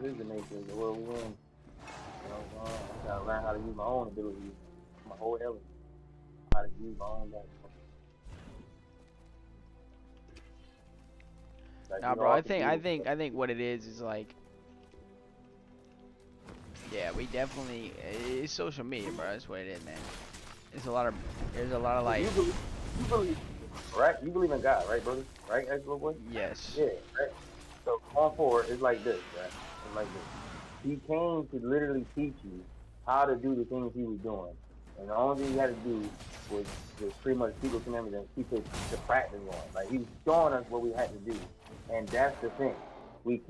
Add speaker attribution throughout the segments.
Speaker 1: this is the nature of the world we're in. You know, I gotta learn how to use my own abilities, my whole element, how to use my own like
Speaker 2: Nah,
Speaker 1: you know
Speaker 2: bro.
Speaker 1: I
Speaker 2: I
Speaker 1: can
Speaker 2: think
Speaker 1: do
Speaker 2: I
Speaker 1: it.
Speaker 2: think I think what it is like, yeah, we definitely it's social media, bro. That's what it is, man. It's a lot of there's a lot of like,
Speaker 1: You believe, right? You believe in God, right, brother? Right, ex little boy?
Speaker 2: yes,
Speaker 1: Yeah, right. So going forward, it's like this, right? It's like this. He came to literally teach you how to do the things he was doing, and the only thing you had to do was pretty much keep those commandments and keep the practice going. Like he was showing us what we had to do, and that's the thing. We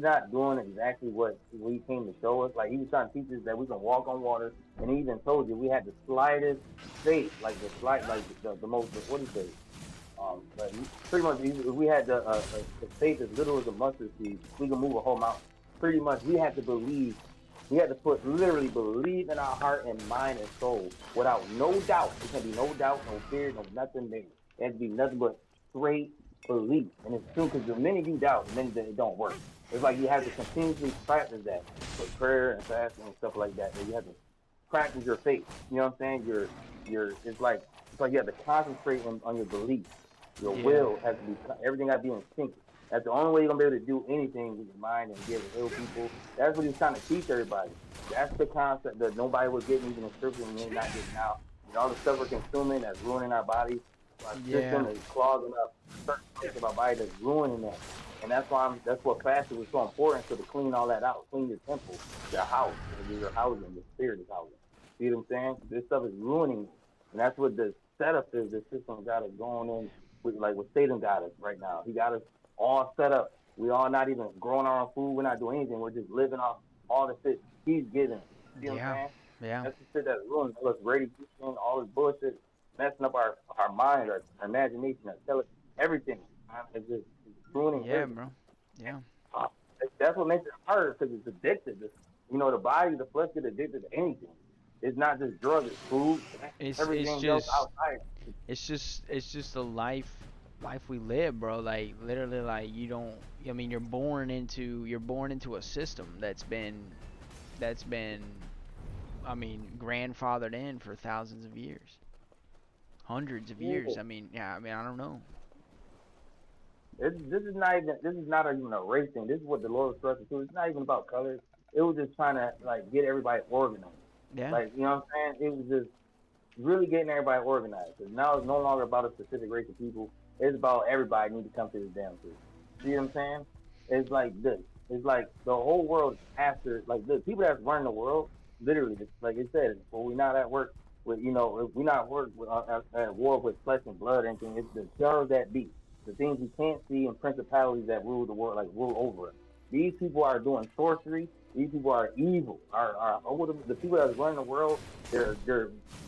Speaker 1: not doing exactly what he came to show us. Like he was trying to teach us that we can walk on water, and he even told you we had the slightest faith, like the most what do you say? But pretty much, if we had the faith as little as a mustard seed, we can move a whole mountain. Pretty much, we had to believe. We had to put literally believe in our heart and mind and soul without no doubt. There can be no doubt, no fear, no nothing there. It has to be nothing but straight belief. And it's true because the minute you doubt, the minute it don't work. It's like you have to continuously practice that with prayer and fasting and stuff like that. That you have to practice your faith. You know what I'm saying? It's like you have to concentrate on your belief. Your
Speaker 2: yeah,
Speaker 1: will has to be everything got to be in sync. That's the only way you're gonna be able to do anything with your mind and be able to heal people. That's what he's trying to teach everybody. That's the concept that nobody was getting even in scripture and they're not getting out. And all the stuff we're consuming that's ruining our body, our
Speaker 2: yeah,
Speaker 1: system is clogging up certain parts of our body that's ruining them. And that's what fasting was so important, so to clean all that out, clean your temple, your house, your housing, your spirit is housing. See what I'm saying? This stuff is ruining you. And that's what the setup is. The system got us going in like what Satan got us right now. He got us all set up. We all not even growing our own food. We're not doing anything. We're just living off all the shit he's giving us. See what I'm
Speaker 2: yeah,
Speaker 1: saying?
Speaker 2: yeah,
Speaker 1: That's the shit that's ruining all this radiation, all this bullshit, messing up our mind, our imagination, our everything. It's just it's ruining
Speaker 2: yeah,
Speaker 1: everything.
Speaker 2: bro. Yeah,
Speaker 1: Uh, that's what makes it hard because it's addicted. The body, the flesh get addicted to anything. It's not just drugs, it's food,
Speaker 2: it's
Speaker 1: everything else
Speaker 2: just
Speaker 1: outside.
Speaker 2: it's just the life we live, bro. Like literally, like you don't. I mean, you're born into a system that's been I mean, grandfathered in for thousands of years, hundreds of
Speaker 1: Yeah.
Speaker 2: years. I mean, yeah. I mean, I don't know.
Speaker 1: This is not even a race thing. This is what the Lord was stressing too. It's not even about colors. It was just trying to like get everybody organized.
Speaker 2: Yeah,
Speaker 1: Like you know what I'm saying? It was just really getting everybody organized. Because now it's no longer about a specific race of people. It's about everybody need to come to this damn truth. See what I'm saying? It's like this. It's like the whole world is after like the people that's running the world. Literally, just like it said, when we not at work with if we not work with, at war with flesh and blood or anything. It's the powers that be, the things we can't see, and principalities that rule the world, like rule over us. These people are doing sorcery. These people are evil. Are the people that's running the world? They're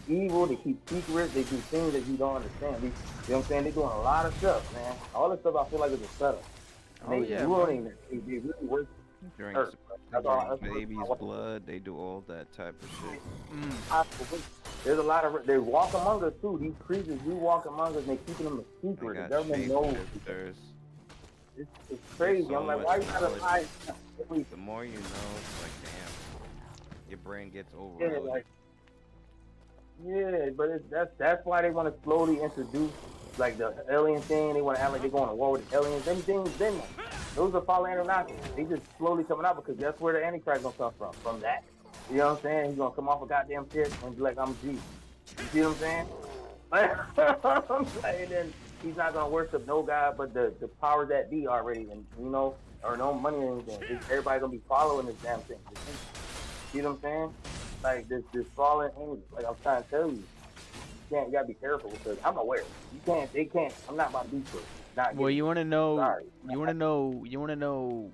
Speaker 1: evil. They keep secrets. They do things that you don't understand. You know what I'm saying? They're doing a lot of stuff, man. All this stuff I feel like is a setup, and
Speaker 2: oh
Speaker 1: they
Speaker 2: yeah, bro.
Speaker 1: ruining it. They really work
Speaker 3: Drink,
Speaker 1: earth. That's all.
Speaker 3: drink
Speaker 1: That's what I
Speaker 3: baby's
Speaker 1: want
Speaker 3: blood. They do all that type of shit.
Speaker 2: Mm.
Speaker 1: to. There's a lot of they walk among us too. These creatures do walk among us, and they keeping them a
Speaker 3: They
Speaker 1: secret. The
Speaker 3: got
Speaker 1: government knows.
Speaker 3: shapeshifters.
Speaker 1: It's
Speaker 3: There's
Speaker 1: crazy.
Speaker 3: so
Speaker 1: I'm like,
Speaker 3: much
Speaker 1: why you gotta
Speaker 3: knowledge.
Speaker 1: hide?
Speaker 3: The more you know, it's like, damn, your brain gets
Speaker 1: Yeah,
Speaker 3: overloaded.
Speaker 1: like yeah, but that's why they want to slowly introduce like the alien thing. They want to act like they're going to war with the aliens. Them things been there. Those are fallen Anunnaki. They just slowly coming out because that's where the Antichrist gonna come from. From that, you know what I'm saying? He's gonna come off a goddamn shit and be like, I'm Jesus. You see what I'm saying? And then he's not gonna worship no god but the power that be already, and or no money or anything. Everybody gonna be following this damn thing. See what I'm saying? Like this fallen angel. Like I'm trying to tell you, you gotta be careful because I'm aware. You can't. They can't. I'm not about to do shit. Not
Speaker 2: Well,
Speaker 1: getting
Speaker 2: you
Speaker 1: it.
Speaker 2: want to know?
Speaker 1: Sorry.
Speaker 2: You want to know? You want to know?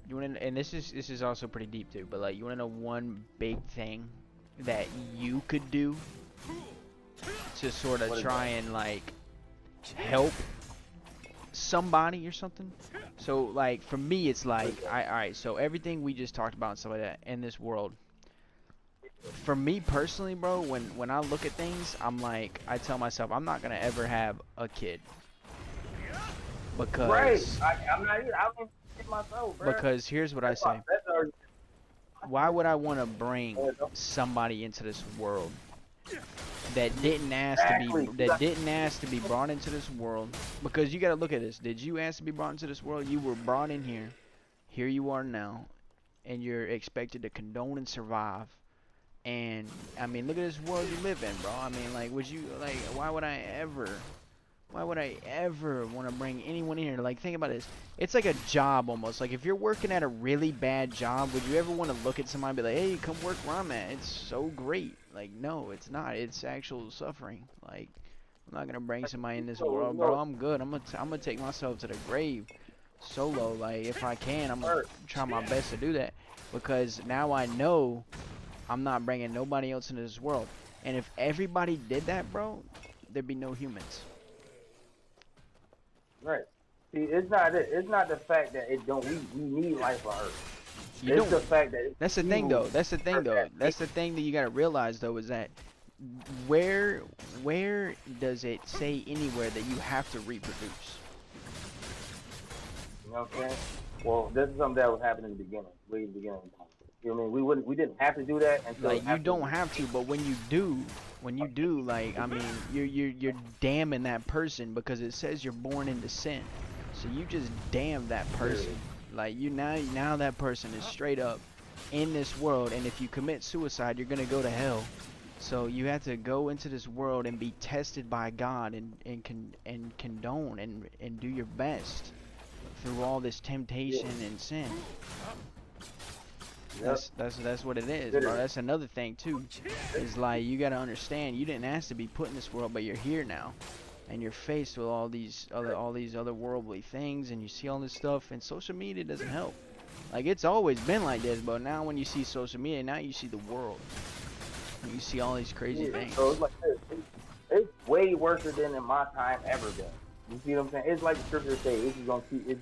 Speaker 2: You want to? And this is also pretty deep too. But like, you want to know one big thing that you could do to sort of
Speaker 1: What is
Speaker 2: try
Speaker 1: that?
Speaker 2: and like help somebody or something. So like for me, it's
Speaker 1: What is
Speaker 2: like
Speaker 1: that?
Speaker 2: all right. So everything we just talked about and stuff like that in this world. For me personally, bro, when I look at things, I'm like I tell myself I'm not gonna ever have a kid
Speaker 1: Right.
Speaker 2: because
Speaker 1: I'm not. I don't myself, bro.
Speaker 2: Because here's what I
Speaker 1: That's my
Speaker 2: say.
Speaker 1: best argument.
Speaker 2: Why would I want to bring somebody into this world that didn't ask to be brought into this world? Because you got to look at this. Did you ask to be brought into this world? You were brought in here. Here you are now, and you're expected to condone and survive. And I mean, look at this world you live in, bro. I mean, like, why would I ever want to bring anyone in here? Like, think about this. It's like a job almost. Like, if you're working at a really bad job, would you ever want to look at somebody and be like, hey, come work where I'm at? It's so great. Like, no, it's not. It's actual suffering. Like, I'm not gonna bring somebody in this world, bro. I'm good. I'm gonna take myself to the grave solo. Like, if I can, I'm gonna try my best to do that, because now I know I'm not bringing nobody else into this world. And if everybody did that, bro, there'd be no humans.
Speaker 1: Right. See, it's not it. It's not the fact that it don't. We need life on Earth.
Speaker 2: You
Speaker 1: It's
Speaker 2: don't.
Speaker 1: the fact that
Speaker 2: That's the thing, though. That's the thing, though. That's the thing that you gotta realize, though, is that where does it say anywhere that you have to reproduce?
Speaker 1: You know what I'm saying? Well, this is something that was happening in the beginning, way in the beginning of time. You know what I mean? We didn't have to do that until
Speaker 2: Like, you don't have to, but when you do, like, I mean, you're damning that person, because it says you're born into sin. So you just damn that person. Like, you now that person is straight up in this world, and if you commit suicide, you're gonna go to hell. So you have to go into this world and be tested by God, and condone and do your best through all this temptation and sin. That's what it is, bro. That's another thing too. Is like, you gotta understand, you didn't ask to be put in this world, but you're here now, and you're faced with all these other worldly things, and you see all this stuff, and social media doesn't help. Like, it's always been like this, but now when you see social media, now you see the world, and you see all these crazy things.
Speaker 1: So it's like this. It's way worse than in my time ever been. You see what I'm saying? It's like the scriptures say, it's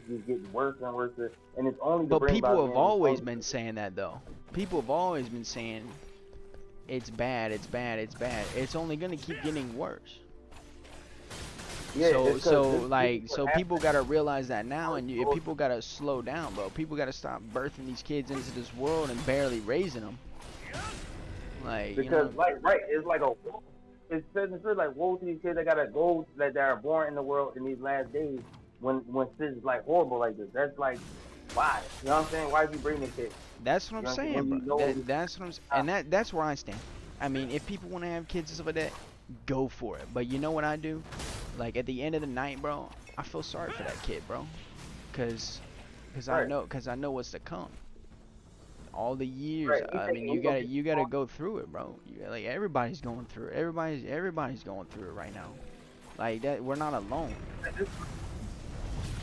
Speaker 1: just getting worse and worse, and it's only.
Speaker 2: But people have always been saying that, though. People have always been saying it's bad, it's bad, it's bad. It's only gonna keep getting worse.
Speaker 1: Yeah,
Speaker 2: so people gotta realize that now, and people gotta slow down, bro. People gotta stop birthing these kids into this world and barely raising them. Like,
Speaker 1: because it's like a. It says like, woe to these kids that gotta go, that are born in the world in these last days, when shit is like horrible like this. That's like, why? You know what I'm saying? Why did you bring the kids?
Speaker 2: That's what I'm saying, bro. That's what I'm saying, and that's where I stand. I mean, if people want to have kids and stuff like that, go for it. But you know what I do? Like, at the end of the night, bro, I feel sorry for that kid, bro, cause I know what's to come. All the years,
Speaker 1: Right.
Speaker 2: I mean, you gotta go through it, bro. Like, everybody's going through it. Everybody's going through it right now. Like that, we're not alone.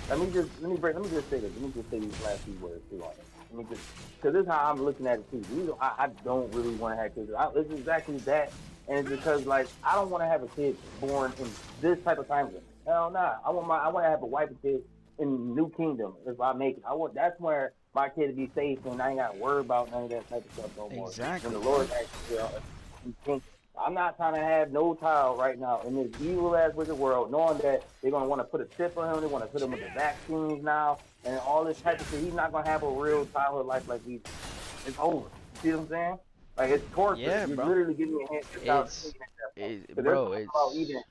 Speaker 1: Let me just say this. Let me just say these last few words too on it. Because this is how I'm looking at it too. I don't really want to have kids. It's exactly that, and it's because, like, I don't want to have a kid born in this type of time zone. Hell nah. I want to have a wife and kid in New Kingdom if I make it. That's where my kid to be safe, and I ain't got to worry about none of that type of stuff no more.
Speaker 2: Exactly.
Speaker 1: When the Lord actually, I'm not trying to have no child right now in this evil ass wicked world, knowing that they're gonna want to put a chip on him, they want to put him with the vaccines now, and all this type of shit. He's not gonna have a real childhood life like we. It's over. See what I'm saying? Like, it's torture.
Speaker 2: Yeah,
Speaker 1: You're
Speaker 2: bro.
Speaker 1: literally giving your hand
Speaker 2: Bro,
Speaker 1: even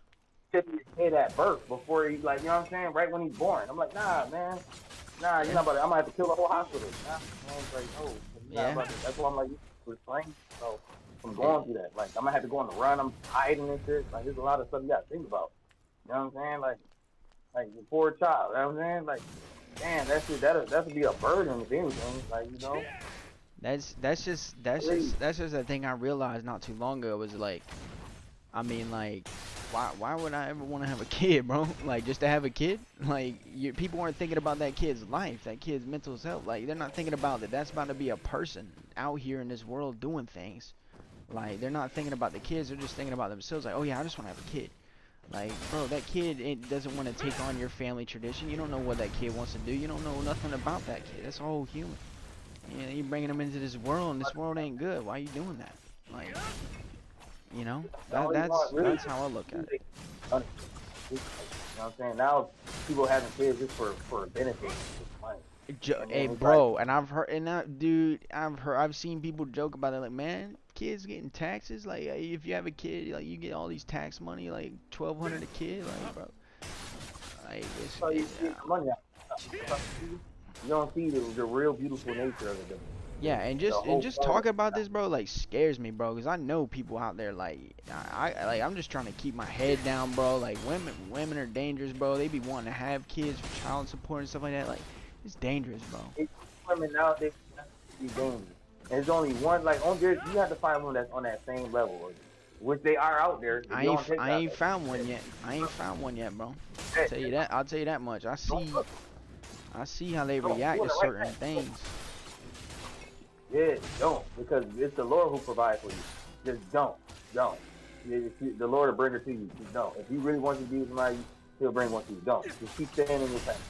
Speaker 1: tipping his head at birth before he, like, you know what I'm saying? Right when he's born. I'm like, nah, man. Nah, you're not about to, I'm gonna have to kill the whole hospital. Nah, man, it's like, no.
Speaker 2: Yeah.
Speaker 1: That's why I'm like, restrained. So I'm going through that. Like, I'm gonna have to go on the run. I'm hiding and shit. Like, there's a lot of stuff you gotta think about. You know what I'm saying? Like your poor child. You know what I'm saying? Like, damn, that would be a burden if anything. Like, you know.
Speaker 2: That's just a thing I realized not too long ago. Was like, I mean, like, why would I ever want to have a kid, bro? Like, just to have a kid? Like, people aren't thinking about that kid's life, that kid's mental health. Like, they're not thinking about that. That's about to be a person out here in this world doing things. Like, they're not thinking about the kids. They're just thinking about themselves. Like, oh yeah, I just want to have a kid. Like, bro, that kid, it doesn't want to take on your family tradition. You don't know what that kid wants to do. You don't know nothing about that kid. That's all human. You know, you're bringing them into this world, and this world ain't good. Why are you doing that? Like, you know, that's how I look at it.
Speaker 1: You know what I'm saying? Now people having kids just for benefit, just money. And
Speaker 2: Hey,
Speaker 1: then it's like,
Speaker 2: bro, and I've heard, and dude, I've seen people joke about it. Like, man, kids getting taxes. Like, if you have a kid, like, you get all these tax money, like 1,200 a kid. Like, bro, like,
Speaker 1: so you get the money out. You don't see the real beautiful nature of it.
Speaker 2: yeah, and
Speaker 1: The
Speaker 2: just
Speaker 1: whole point of
Speaker 2: talking about this, bro, like, scares me, bro, because I know people out there, like, like, I'm just trying to keep my head down, bro. Like, women are dangerous, bro. They be wanting to have kids for child support and stuff like that. Like, it's dangerous, bro.
Speaker 1: it's women nowadays be dangerous. And there's only one, like, on there, you have to find one that's on that same level, which they are out there. If you don't
Speaker 2: I
Speaker 1: TikTok,
Speaker 2: ain't found one yet. I ain't found one yet, bro.
Speaker 1: hey,
Speaker 2: Tell you that. I'll tell you that much.
Speaker 1: don't look,
Speaker 2: I see how they
Speaker 1: don't
Speaker 2: react
Speaker 1: do
Speaker 2: to
Speaker 1: it right
Speaker 2: certain
Speaker 1: now.
Speaker 2: things.
Speaker 1: Yeah, don't, because it's the Lord who provides for you. Just don't. The Lord will bring her to you. Just don't. If He really wants you to be with somebody, He'll bring one to you. Don't. Just keep staying in your path.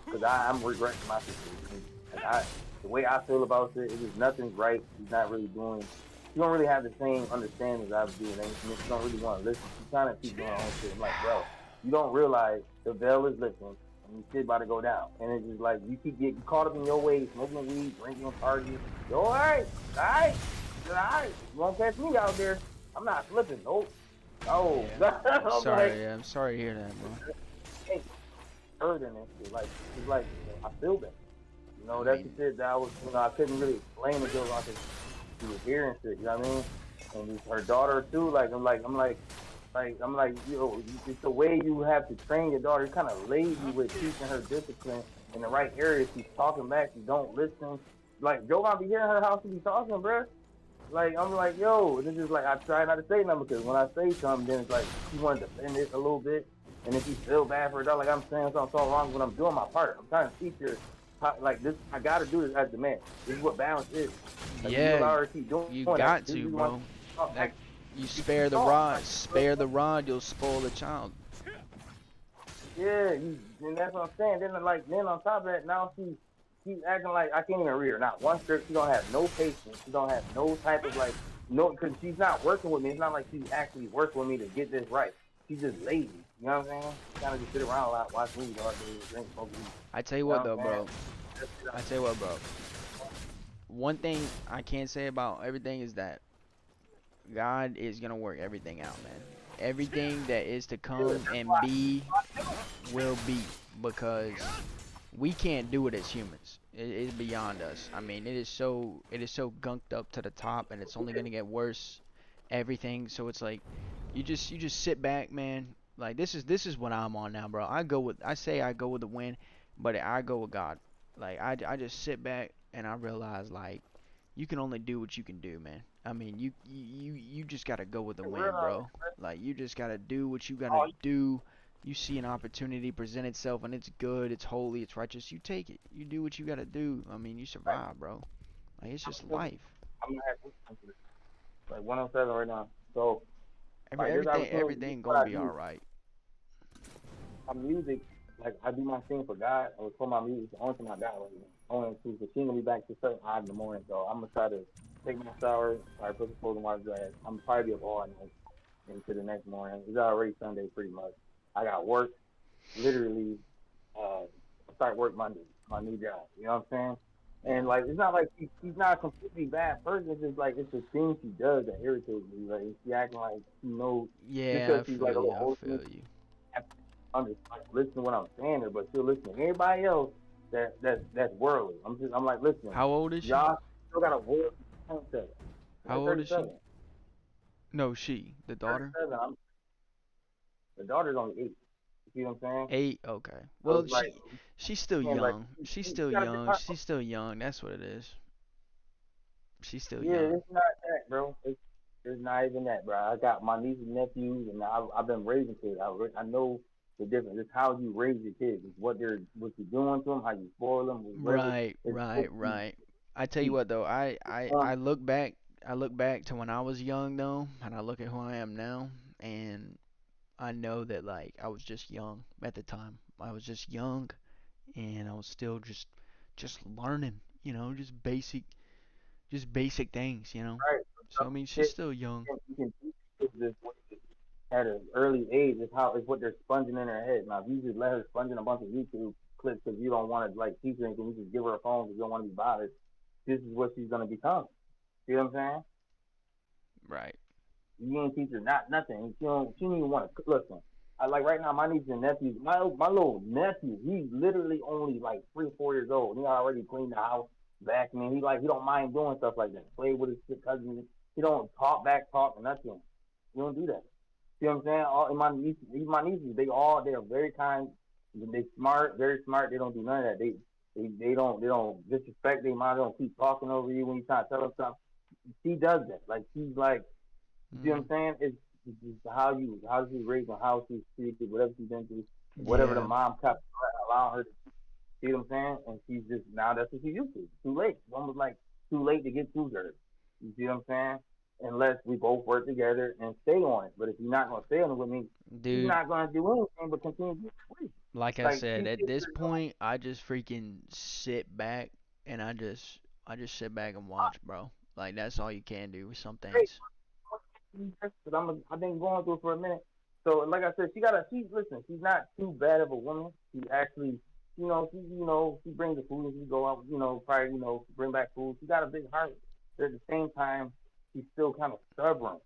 Speaker 1: Because I'm regretting my situation. And the way I feel about it, it is nothing's right. He's not really doing. You don't really have the same understanding as I was doing. And you don't really want to listen. She's trying to keep doing her own shit. I'm like, bro, you don't realize the veil is lifting and shit about to go down. And it's just like you keep getting caught up in your ways, smoking weed, drinking, partying. Yo, all right. You won't catch me out there. I'm not flipping. Nope. Oh, I'm like,
Speaker 2: I'm sorry to hear that, bro.
Speaker 1: hey, hurting and shit. Like, it's like, I feel that.
Speaker 2: I
Speaker 1: That's the
Speaker 2: mean,
Speaker 1: shit that I was, I couldn't really explain until I could she was hearing shit. You know what I mean? And her daughter too. I'm like, yo, it's the way you have to train your daughter. You're kind of lazy with teaching her discipline in the right areas. She's talking back. She don't listen. Like, Joe, I be hearing her how she be talking, bruh. Like, I'm like, yo, this is like, I try not to say nothing because when I say something, then it's like, she want to defend it a little bit. And then she feel bad for her daughter. Like, I'm saying something so wrong when I'm doing my part. I'm trying to teach her, like, this, I got to do this as the man. This is what balance is. Like, you
Speaker 2: yeah,
Speaker 1: allow her to keep doing
Speaker 2: you
Speaker 1: that.
Speaker 2: got
Speaker 1: This
Speaker 2: to,
Speaker 1: is
Speaker 2: bro.
Speaker 1: what,
Speaker 2: That you
Speaker 1: you
Speaker 2: spare the rod, you'll spoil the child.
Speaker 1: Yeah, and that's what I'm saying. Then on top of that, now she's acting like I can't even read her. Not one script. She don't have no patience. She don't have no type of like no, because she's not working with me. It's not like she's actually working with me to get this right. She's just lazy. You know what I'm saying? She kind of just sit around a lot, watch movies all day, drink, smoke weed.
Speaker 2: I tell you
Speaker 1: You know
Speaker 2: what
Speaker 1: what
Speaker 2: though,
Speaker 1: I'm saying?
Speaker 2: bro. I tell you what, bro. One thing I can't say about everything is that God is gonna work everything out, man. Everything that is to come and be will be, because we can't do it as humans. It is beyond us. I mean, it is so gunked up to the top, and it's only gonna get worse. Everything. So it's like you just sit back, man. Like, this is what I'm on now, bro. I say I go with the wind, but I go with God. Like, I just sit back and I realize, like, you can only do what you can do, man. I mean, you just gotta go with the wind, bro. Like, you just gotta do what you gotta do. You see an opportunity present itself and it's good, it's holy, it's righteous, you take it. You do what you gotta do. I mean, you survive, bro. Like, it's just life.
Speaker 1: I'm gonna have to like 107 right now. So like this opportunity, this is
Speaker 2: Everything
Speaker 1: what
Speaker 2: gonna
Speaker 1: I
Speaker 2: be
Speaker 1: do.
Speaker 2: alright.
Speaker 1: My music, like I do my thing for God. I record my music onto my God right now. Only to because she gonna be back to 7 o'clock in the morning. So I'm gonna try to take my shower, try to put the clothes in my dress. I'm probably be up all night into the next morning. It's already Sunday pretty much. I got work literally. Start work Monday, my new job. You know what I'm saying?
Speaker 2: Yeah.
Speaker 1: And like it's not like she's not a completely bad person. It's just like it's the things she does that irritates me. Like she acting like she knows just
Speaker 2: Yeah,
Speaker 1: because she's like a little
Speaker 2: I
Speaker 1: older than me,
Speaker 2: feel you.
Speaker 1: like, listen to what I'm saying to, but she'll listen to everybody else that's worldly. I'm like, listen,
Speaker 2: How old is she?
Speaker 1: y'all still got a worldly concept. I'm
Speaker 2: How
Speaker 1: like
Speaker 2: old is
Speaker 1: 37.
Speaker 2: she? No, she. The daughter?
Speaker 1: 37. The daughter's only 8. You see what I'm saying?
Speaker 2: 8? Okay.
Speaker 1: So
Speaker 2: Well,
Speaker 1: it's like,
Speaker 2: she's still
Speaker 1: man, like,
Speaker 2: young.
Speaker 1: you gotta get
Speaker 2: She's still young. That's what it is. She's still
Speaker 1: yeah,
Speaker 2: young.
Speaker 1: it's not that, bro. It's not even that, bro. I got my nieces and nephews, and I've been raising kids. I know the difference. It's how you raise your kids. It's what you're doing to them, how you spoil them, whatever. It's what you
Speaker 2: Right. I tell you
Speaker 1: teach.
Speaker 2: what though,
Speaker 1: Um,
Speaker 2: I look back to when I was young though, and I look at who I am now, and I know that, like, I was just young at the time. I was just young, and I was still just learning, just basic things, you know.
Speaker 1: right.
Speaker 2: So I mean, she's
Speaker 1: Shit,
Speaker 2: still young.
Speaker 1: you can teach kids this way at an early age. Is what they're sponging in their head. Now, if you just let her sponge in a bunch of YouTube clips because you don't want to like teach her anything. You just give her a phone because you don't want to be bothered. This is what she's gonna become. See what I'm saying?
Speaker 2: Right.
Speaker 1: You ain't teach her not nothing. She don't even want to listen. I like right now my nieces and nephews. My little nephew, he's literally only like 3 or 4 years old. He already cleaned the house, vacuuming. He don't mind doing stuff like that. Play with his cousins. He don't talk nothing. He don't do that. See what I'm saying? All and my nieces, they are very kind. They smart, very smart. They don't do none of that. They don't disrespect their mom. They don't keep talking over you when you try to tell them something. She does that. Like she's like, you know what I'm saying? It's just how she's raised and how she's treated, whatever she's been through, whatever the
Speaker 2: Yeah.
Speaker 1: mom kept allowing her to see what I'm saying? And she's just now that's what she's used to. Too late. It's almost like too late to get to her. You see what I'm saying? Unless we both work together and stay on it. But if you're not gonna stay on it with me, she's
Speaker 2: Dude,
Speaker 1: not gonna do anything but continue to be free.
Speaker 2: like I
Speaker 1: Like
Speaker 2: said,
Speaker 1: she
Speaker 2: at
Speaker 1: sits
Speaker 2: this
Speaker 1: there
Speaker 2: point, I just freaking sit back and I just sit back and watch, bro. Like that's all you can do with some
Speaker 1: going,
Speaker 2: things.
Speaker 1: because I've been going through it for a minute. So like I said, she's not too bad of a woman. She actually, she brings the food and she go out, probably, bring back food. She got a big heart. But at the same time, she's still kind of stubborn.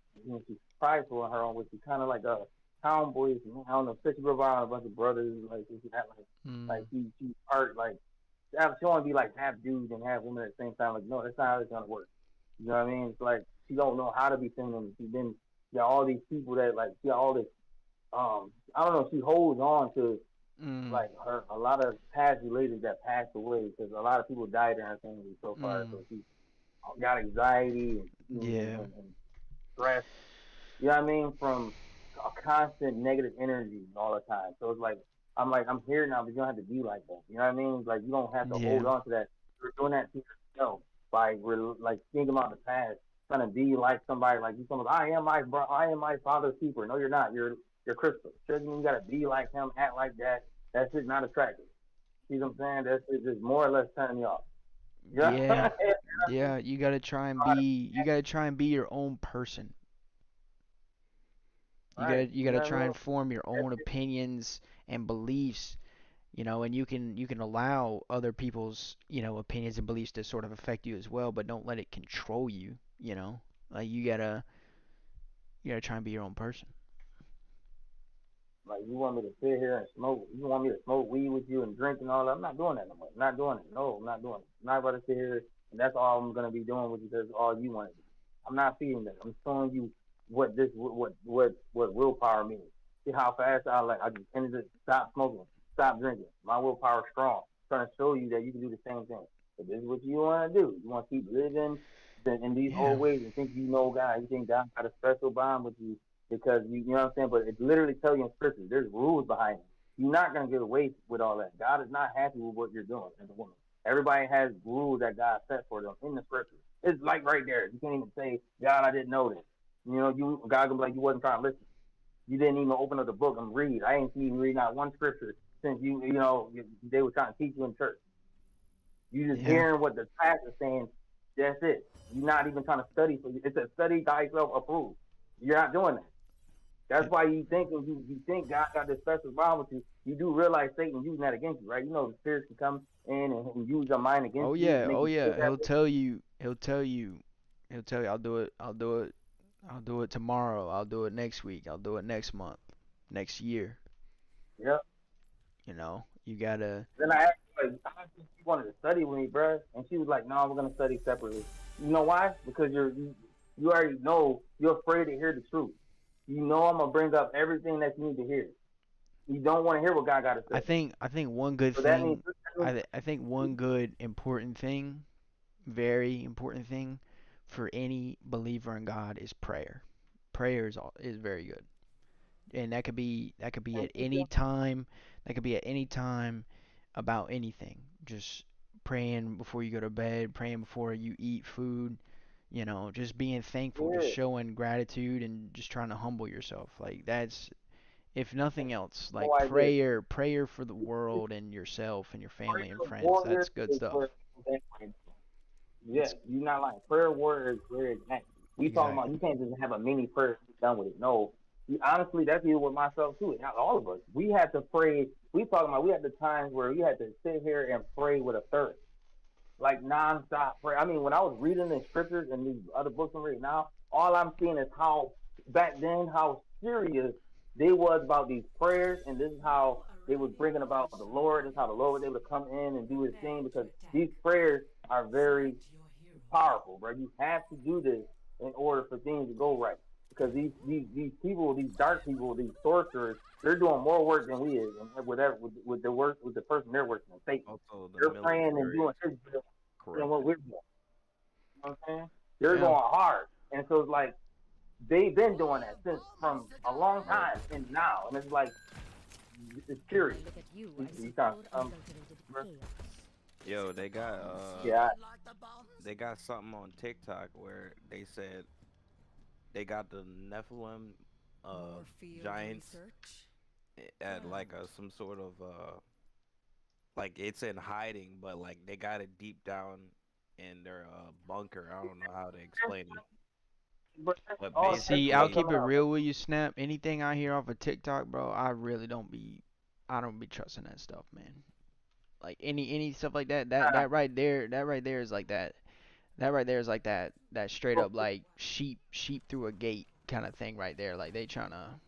Speaker 1: She's prideful in her own way. She's kind of like a tomboy. I don't know, especially around a bunch of brothers. Like she had like
Speaker 2: Mm.
Speaker 1: she's part like she want to be like half dudes and half women at the same time. Like no, that's not how it's gonna work. You know what I mean? It's like she don't know how to be feminine. She's been got all these people that like she got all this I don't know, she holds on to
Speaker 2: Mm.
Speaker 1: like her a lot of past relatives that passed away because a lot of people died in her family so far.
Speaker 2: Mm.
Speaker 1: So she got anxiety
Speaker 2: Yeah.
Speaker 1: and stress. You know what I mean? From a constant negative energy all the time. So it's like I'm here now, but you don't have to be like that. You know what I mean? Like you don't have to hold
Speaker 2: Yeah.
Speaker 1: on to that. You're doing that to yourself by like thinking about the past, trying to be like somebody like you. Somebody, I am my father's keeper. No, you're not. You're Crystal. Doesn't mean you gotta be like him, act like that. That's just not attractive. See what I'm saying? That's just more or less turning me off. Yeah.
Speaker 2: Yeah. Yeah, you gotta try and be your own person.
Speaker 1: Right.
Speaker 2: You
Speaker 1: You
Speaker 2: gotta
Speaker 1: know what I
Speaker 2: try
Speaker 1: mean?
Speaker 2: and form your
Speaker 1: That's
Speaker 2: own
Speaker 1: it.
Speaker 2: opinions and beliefs, and you can allow other people's, opinions and beliefs to sort of affect you as well, but don't let it control you. Like you gotta try and be your own person.
Speaker 1: Like you want me to sit here and smoke? You want me to smoke weed with you and drink and all that? I'm not doing that no more. I'm not doing it. No, I'm not doing it. I'm not about to sit here and that's all I'm gonna be doing with you because all you want to do. I'm not feeding that. I'm showing you what willpower means. See how fast I just ended to stop smoking, stop drinking. My willpower is strong. I'm trying to show you that you can do the same thing. But this is what you want to do. You want to keep living in these
Speaker 2: Yeah.
Speaker 1: old ways and think you know God. You think God got a special bond with you because you know what I'm saying. But it literally tells you in scripture. There's rules behind it. You're not gonna get away with all that. God is not happy with what you're doing as a woman. Everybody has rules that God set for them in the scripture. It's like right there. You can't even say, God, I didn't know this. God gonna be like, you wasn't trying to listen. You didn't even open up the book and read. I ain't seen you read not one scripture since they were trying to teach you in church. You just
Speaker 2: Yeah.
Speaker 1: hearing what the pastor's saying. That's it. You're not even trying to study for you. It's a study thyself approved. You're not doing that. That's why you think God got this special bond with you. You do realize Satan using that against you, right? You know the spirits can come in and use your mind
Speaker 2: Oh
Speaker 1: against you to
Speaker 2: yeah.
Speaker 1: make
Speaker 2: Oh
Speaker 1: you feel
Speaker 2: yeah.
Speaker 1: that way.
Speaker 2: He'll tell you I'll do it tomorrow. I'll do it next week. I'll do it next month, next year.
Speaker 1: Yeah.
Speaker 2: You gotta.
Speaker 1: Then I asked her if she wanted to study with me, bro, and she was like, "No, we're gonna study separately." You know why? Because you already know you're afraid to hear the truth. You know I'm gonna bring up everything that you need to hear. You don't want to hear what God got to say.
Speaker 2: I think one good
Speaker 1: So that means
Speaker 2: thing. I think one good important thing, very important thing, for any believer in God is prayer. Prayer is very good, and that could be at any time. That could be at any time about anything. Just praying before you go to bed, praying before you eat food. Just being thankful, just
Speaker 1: yeah,
Speaker 2: showing gratitude, and just trying to humble yourself. Like that's, if nothing else,
Speaker 1: no
Speaker 2: like
Speaker 1: idea.
Speaker 2: prayer for the world and yourself and your family and
Speaker 1: Prayer
Speaker 2: friends.
Speaker 1: warrior
Speaker 2: That's good
Speaker 1: is
Speaker 2: stuff.
Speaker 1: where yeah,
Speaker 2: It's
Speaker 1: you're not lying. Prayer warrior is where it's at. We talking about
Speaker 2: exactly.
Speaker 1: you can't just have a mini prayer done with it. No, honestly, that's even with myself too. Not all of us. We have to pray we talking about we had the times where we had to sit here and pray with a thirst, like nonstop prayer. I mean, when I was reading the scriptures and these other books I'm reading now, all I'm seeing is how back then how serious they was about these prayers, and this is how they was bringing about the Lord. This is how the Lord was able to come in and do His thing because these prayers are very powerful, bro. You have to do this in order for things to go right. Because these people, these dark people, these sorcerers, they're doing more work than we is, and with the work with the person they're working with, Satan.
Speaker 3: Also, the
Speaker 1: They're praying and
Speaker 3: military
Speaker 1: doing
Speaker 3: is
Speaker 1: this than what
Speaker 3: corrupted.
Speaker 1: we're doing. You know what I'm saying? They're
Speaker 2: Yeah.
Speaker 1: going hard, and so it's like they've been doing that since from a long
Speaker 3: Right.
Speaker 1: time, and now, and it's like it's curious.
Speaker 4: Look at you, I
Speaker 1: You
Speaker 4: support
Speaker 1: got
Speaker 4: unadulterated chaos.
Speaker 3: Yo,
Speaker 1: yeah,
Speaker 3: they got something on TikTok where they said they got the Nephilim
Speaker 5: More field
Speaker 3: giants
Speaker 5: research.
Speaker 3: at like some sort of like it's in hiding, but like they got it deep down in their bunker. I don't know how to explain it,
Speaker 1: but
Speaker 3: but
Speaker 1: all
Speaker 2: See, I'll
Speaker 3: basically,
Speaker 2: keep
Speaker 1: coming
Speaker 2: it
Speaker 1: out.
Speaker 2: real with you, Snap. Anything I hear off of TikTok, bro, I really don't be, I don't be trusting that stuff, man. Like any stuff like that, that right there is like that. That right there is like that straight up like sheep through a gate kind of thing right there. Like they tryna,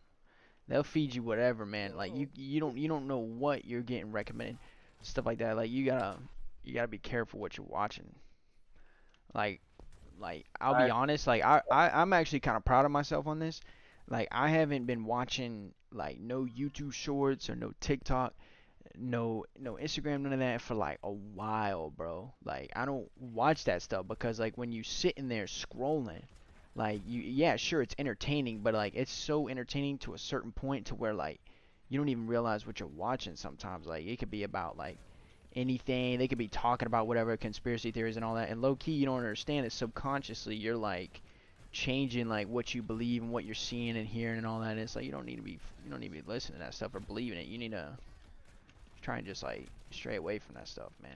Speaker 2: they'll feed you whatever, man. Like you don't know what you're getting recommended, stuff like that. Like you gotta be careful what you're watching. Like I'll be
Speaker 1: I,
Speaker 2: honest, like I'm actually kind of proud of myself on this. Like I haven't been watching like no YouTube shorts or no TikTok, no Instagram, none of that for like a while, bro. Like I don't watch that stuff because like when you sitting there scrolling, like yeah, sure it's entertaining, but like it's so entertaining to a certain point to where like you don't even realize what you're watching sometimes. Like it could be about like anything. They could be talking about whatever conspiracy theories and all that. And low key, you don't understand it. Subconsciously, you're like changing like what you believe and what you're seeing and hearing and all that. And it's like you don't need to be listening to that stuff or believing it. You need to try and just like stray away from that stuff, man.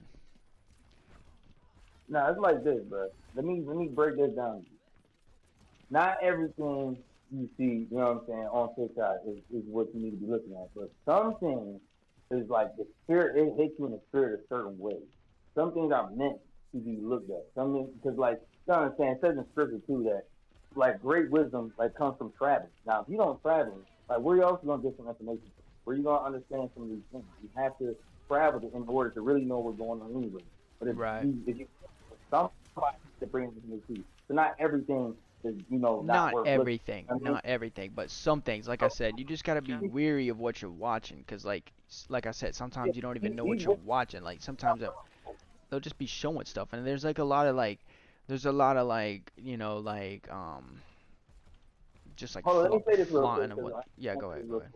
Speaker 1: nah, it's like this, bro. Let me break this down. Not everything you see, you know what I'm saying, on TikTok is what you need to be looking at. But some things is like the spirit, it hits you in the spirit a certain way. Some things are meant to be looked at. Some things, because like, you understand, it says in scripture too that like great wisdom like comes from traveling. Now, if you don't travel, like where else you gonna get some information from? Where you gonna understand some of these things? You have to travel in order to really know what's going on anyway. But
Speaker 2: Right.
Speaker 1: if you somebody to bring it to you, so not everything is not
Speaker 2: Not
Speaker 1: worth looking.
Speaker 2: everything,
Speaker 1: I mean,
Speaker 2: not everything, but some things. Like I said, you just gotta be weary of what you're watching, cause like I said, sometimes you don't even know what you're watching. Like sometimes they'll just be showing stuff, and there's like a lot of like, there's a lot of like, like just like
Speaker 1: hold on, let me say this real
Speaker 2: flaunting
Speaker 1: quick
Speaker 2: and
Speaker 1: because
Speaker 2: what. Yeah, go ahead, go ahead.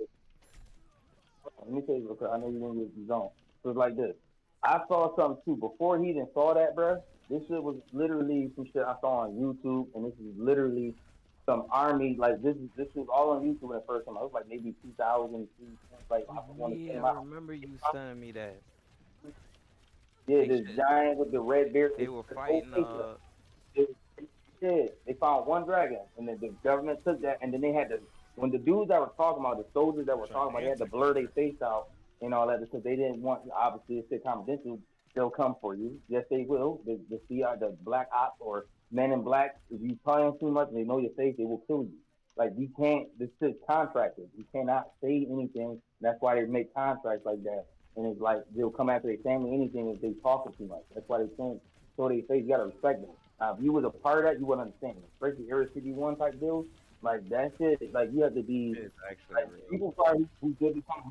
Speaker 1: let me say this real quick. I know you didn't get your zone. So it's like this. I saw something too before he even saw that, bro. This shit was literally some shit I saw on YouTube, and this is literally some army like this was all on YouTube when it first came out. It was like maybe 2000, like when it
Speaker 3: yeah,
Speaker 1: came
Speaker 3: I
Speaker 1: out.
Speaker 3: remember you sending me that.
Speaker 1: Yeah,
Speaker 3: They
Speaker 1: this
Speaker 3: said
Speaker 1: giant with the red beard.
Speaker 3: they were
Speaker 1: The whole
Speaker 3: fighting.
Speaker 1: face They, they found one dragon, and then the government took that, and then they had to. When the dudes that were talking about the soldiers that were talking about, they had to blur their face out and all that because they didn't want. Obviously, it's still confidential. They'll come for you. Yes, they will. The CI, the black ops or men in black. If you talk too much and they know your face, they will kill you. Like you can't. This is contracted. You cannot say anything. That's why they make contracts like that. And it's like they'll come after their family anything if they talking too much. That's why they can't show their face. You gotta respect them. If you was a part of that, you wouldn't understand it. Especially Area 51 type deals. Like that shit, like you have to be
Speaker 3: it's actually
Speaker 1: like
Speaker 3: real.
Speaker 1: people probably who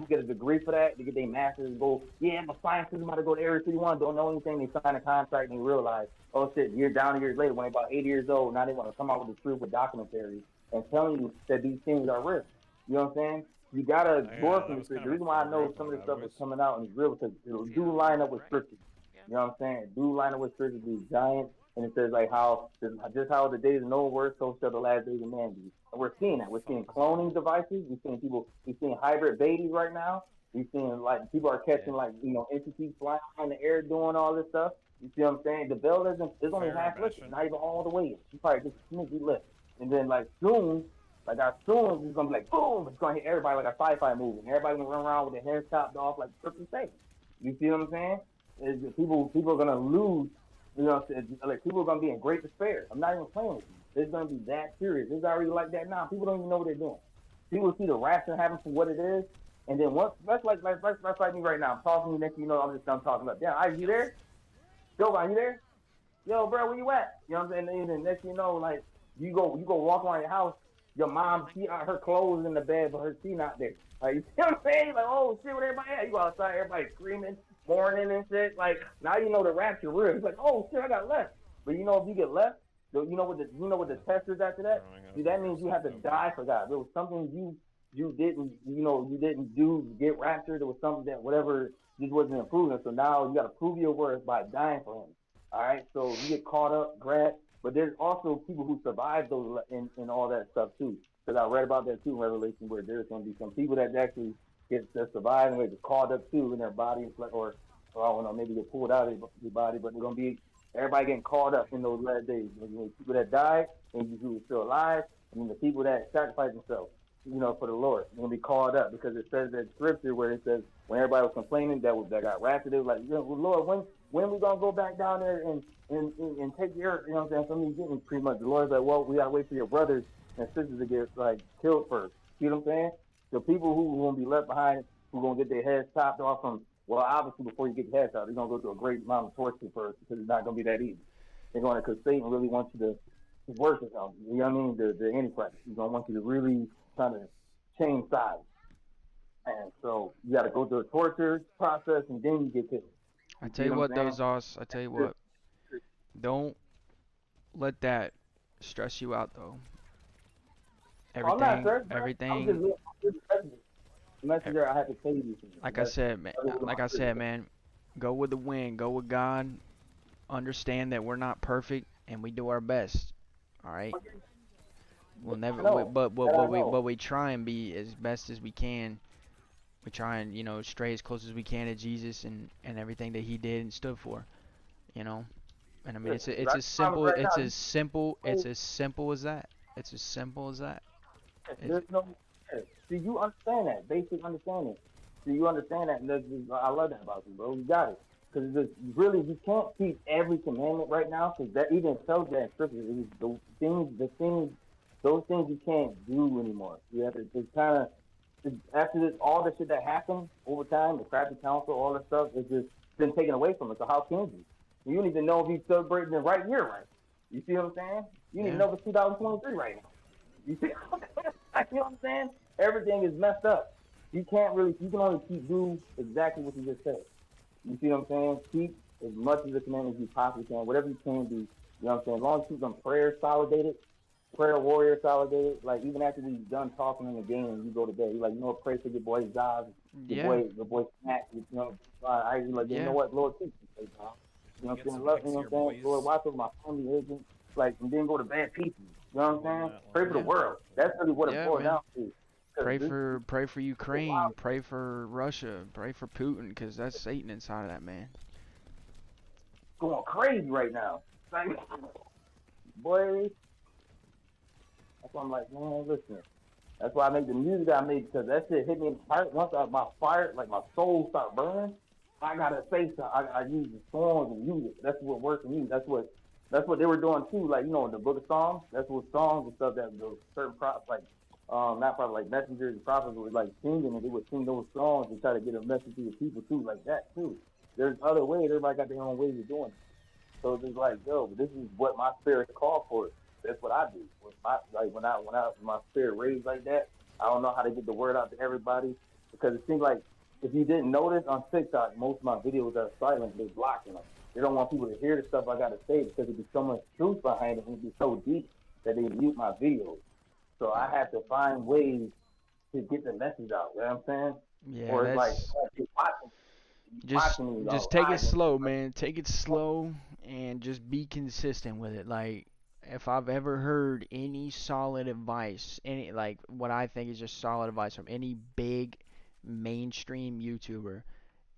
Speaker 1: get a degree for that, they get their masters and go, yeah, I'm a scientist, I'm about to go to Area 51, don't know anything, they sign a contract and they realize, oh shit, years down years later, when they're about 80 years old, now they want to come out with the truth with documentaries and telling you that these things are real. You know what I'm saying? You gotta explore from the scripture. The reason why I know some of this stuff is coming out and it's real because it do line up with scripture. You know what I'm saying? It do line up with scripture, these giants, and it says like how just how the days of Noah were, so shall the last days of man be. And we're seeing that. We're seeing cloning devices. We're seeing people. We're seeing hybrid babies right now. We're seeing like people are catching like entities flying in the air doing all this stuff. You see what I'm saying? The bell is only half lifted, not even all the way. You probably just sneaky lift, and then like soon Like as soon as it's gonna be like boom, it's gonna hit everybody like a sci-fi movie, and everybody gonna run around with their hair chopped off like Triple Satan. You see what I'm saying? Is people are gonna lose. You know, like people are gonna be in great despair. I'm not even playing with you. It's gonna be that serious. It's already like that now. People don't even know what they're doing. People see the rapture happen for what it is, and then once that's like me right now. I'm talking to you, next thing you know, I'm just done talking about. Damn, are you there? Joe, are you there? Yo, bro, where you at? You know what I'm saying? And then next thing you know, like you go walk around your house, your mom, she got her clothes in the bed, but she not there. Like you see what I'm saying? Like, oh shit, where everybody at? You go outside, everybody screaming, mourning and shit. Like now you know the rapture real. It's like, oh shit, I got left. But you know if you get left, you know what the test is after that? See, that means you have to die for God. There was something you didn't you didn't do to get raptured. There was something that whatever just wasn't improving. So now you got to prove your worth by dying for Him. All right, so you get caught up, grabbed, but there's also people who survive those in all that stuff too. Because I read about that too in Revelation, where there's going to be some people that actually get to survive and they get caught up too in their body, or I don't know, maybe get pulled out of their body, but they're going to be everybody getting caught up in those last days. The people that died and you who are still alive, and then the people that sacrificed themselves, for the Lord, they're going to be called up because it says that scripture where it says when everybody was complaining that got raptured, they were like, Lord, when we gonna go back down there and take your, you know what I'm saying? Some of these getting pretty much. The Lord's like, well, we gotta wait for your brothers and sisters to get like killed first. You know what I'm saying? The people who gonna be left behind, who gonna get their heads chopped off from, well, obviously before you get your head chopped, they're gonna go through a great amount of torture first because it's not gonna be that easy. They're gonna, because Satan really wants you to worship him. You know what I mean? The Antichrist. He's gonna want you to really kind of change sides. And so you got to go through a torture process and then you get killed.
Speaker 2: I
Speaker 1: You
Speaker 2: tell
Speaker 1: see
Speaker 2: you
Speaker 1: what I'm
Speaker 2: what, though,
Speaker 1: saying?
Speaker 2: Zoss. I tell you what. Don't let that stress you out, though.
Speaker 1: I'm not
Speaker 2: Everything,
Speaker 1: sure. I'm
Speaker 2: everything.
Speaker 1: just a
Speaker 2: e-
Speaker 1: messenger. I have to tell you these things.
Speaker 2: Like I
Speaker 1: That's
Speaker 2: said, man.
Speaker 1: what my
Speaker 2: Like I
Speaker 1: spirit
Speaker 2: said, man. Go with the wind. Go with God. Understand that we're not perfect, and we do our best. All right. We'll
Speaker 1: I
Speaker 2: never.
Speaker 1: know. That I know.
Speaker 2: But we try and be as best as we can. We try and stray as close as we can to Jesus and everything that He did and stood for. You know. And I mean,
Speaker 1: Listen,
Speaker 2: it's
Speaker 1: I
Speaker 2: as
Speaker 1: promise
Speaker 2: simple.
Speaker 1: right now,
Speaker 2: It's as simple. It's as simple as that. It's as simple as that. It's,
Speaker 1: there's no. See, you understand that basic understanding. See, you understand that, and I love that about you, bro. You got it. Because really, you can't keep every commandment right now. Because that even tells that in scripture. It is those things you can't do anymore. You have to. It's kind of after this, all the shit that happened over time, the crafty council, all that stuff, it's just been taken away from us. So how can you? You don't even know if he's celebrating the right year, right? You see what I'm saying? You don't even
Speaker 2: yeah.
Speaker 1: know if it's 2023 right now. You see, you know what I'm saying? Everything is messed up. You can only do exactly what you just said. You see what I'm saying? Keep as much of the commandments you possibly can, whatever you can do. You know what I'm saying? As long as you keep them prayer solidated, prayer warrior solidated. Like even after we done talking in the game, you go to bed. You like, pray for your boy's jobs,
Speaker 2: Yeah.
Speaker 1: your boy Matt. I like, you know
Speaker 2: Yeah.
Speaker 1: what, Lord, teach me, John. You know what I'm saying? Love, you know what I'm saying? Lord, watch over my family, agent. Like, and then go to bed peaceful. You know what I'm saying? Pray for the
Speaker 2: Yeah.
Speaker 1: world. That's really what it
Speaker 2: Yeah,
Speaker 1: boils
Speaker 2: man.
Speaker 1: down to. Because this is
Speaker 2: Pray for Ukraine.
Speaker 1: wild.
Speaker 2: Pray for Russia. Pray for Putin, because that's Satan inside of that man.
Speaker 1: Going crazy right now. Like, boy, that's why I'm like, man, listen. That's why I make the music that I made, because that shit hit me in the heart. Once my fire, like my soul start burning, I gotta say something. I use the songs and use it. That's what works for me. That's what they were doing too. Like in the book of Psalms, that's what songs and stuff that the certain prophets, like not prophets, like messengers and prophets were like singing, and they would sing those songs and try to get a message to the people too, like that too. There's other ways. Everybody got their own ways of doing it. So it's just like, yo, this is what my spirit called for. That's what I do. When my spirit raised like that, I don't know how to get the word out to everybody because it seems like if you didn't notice on TikTok, most of my videos are silent. They're blocking them. They don't want people to hear the stuff I gotta say because there'd be so much truth behind it and it'd be so deep that they mute my videos. So I have to find ways to get the message out. You know what I'm saying?
Speaker 2: Yeah,
Speaker 1: Or it's like
Speaker 2: that's
Speaker 1: you
Speaker 2: just
Speaker 1: watching me
Speaker 2: just take it
Speaker 1: live.
Speaker 2: slow, man. Take it slow and just be consistent with it. Like if I've ever heard any solid advice, any like what I think is just solid advice from any big mainstream YouTuber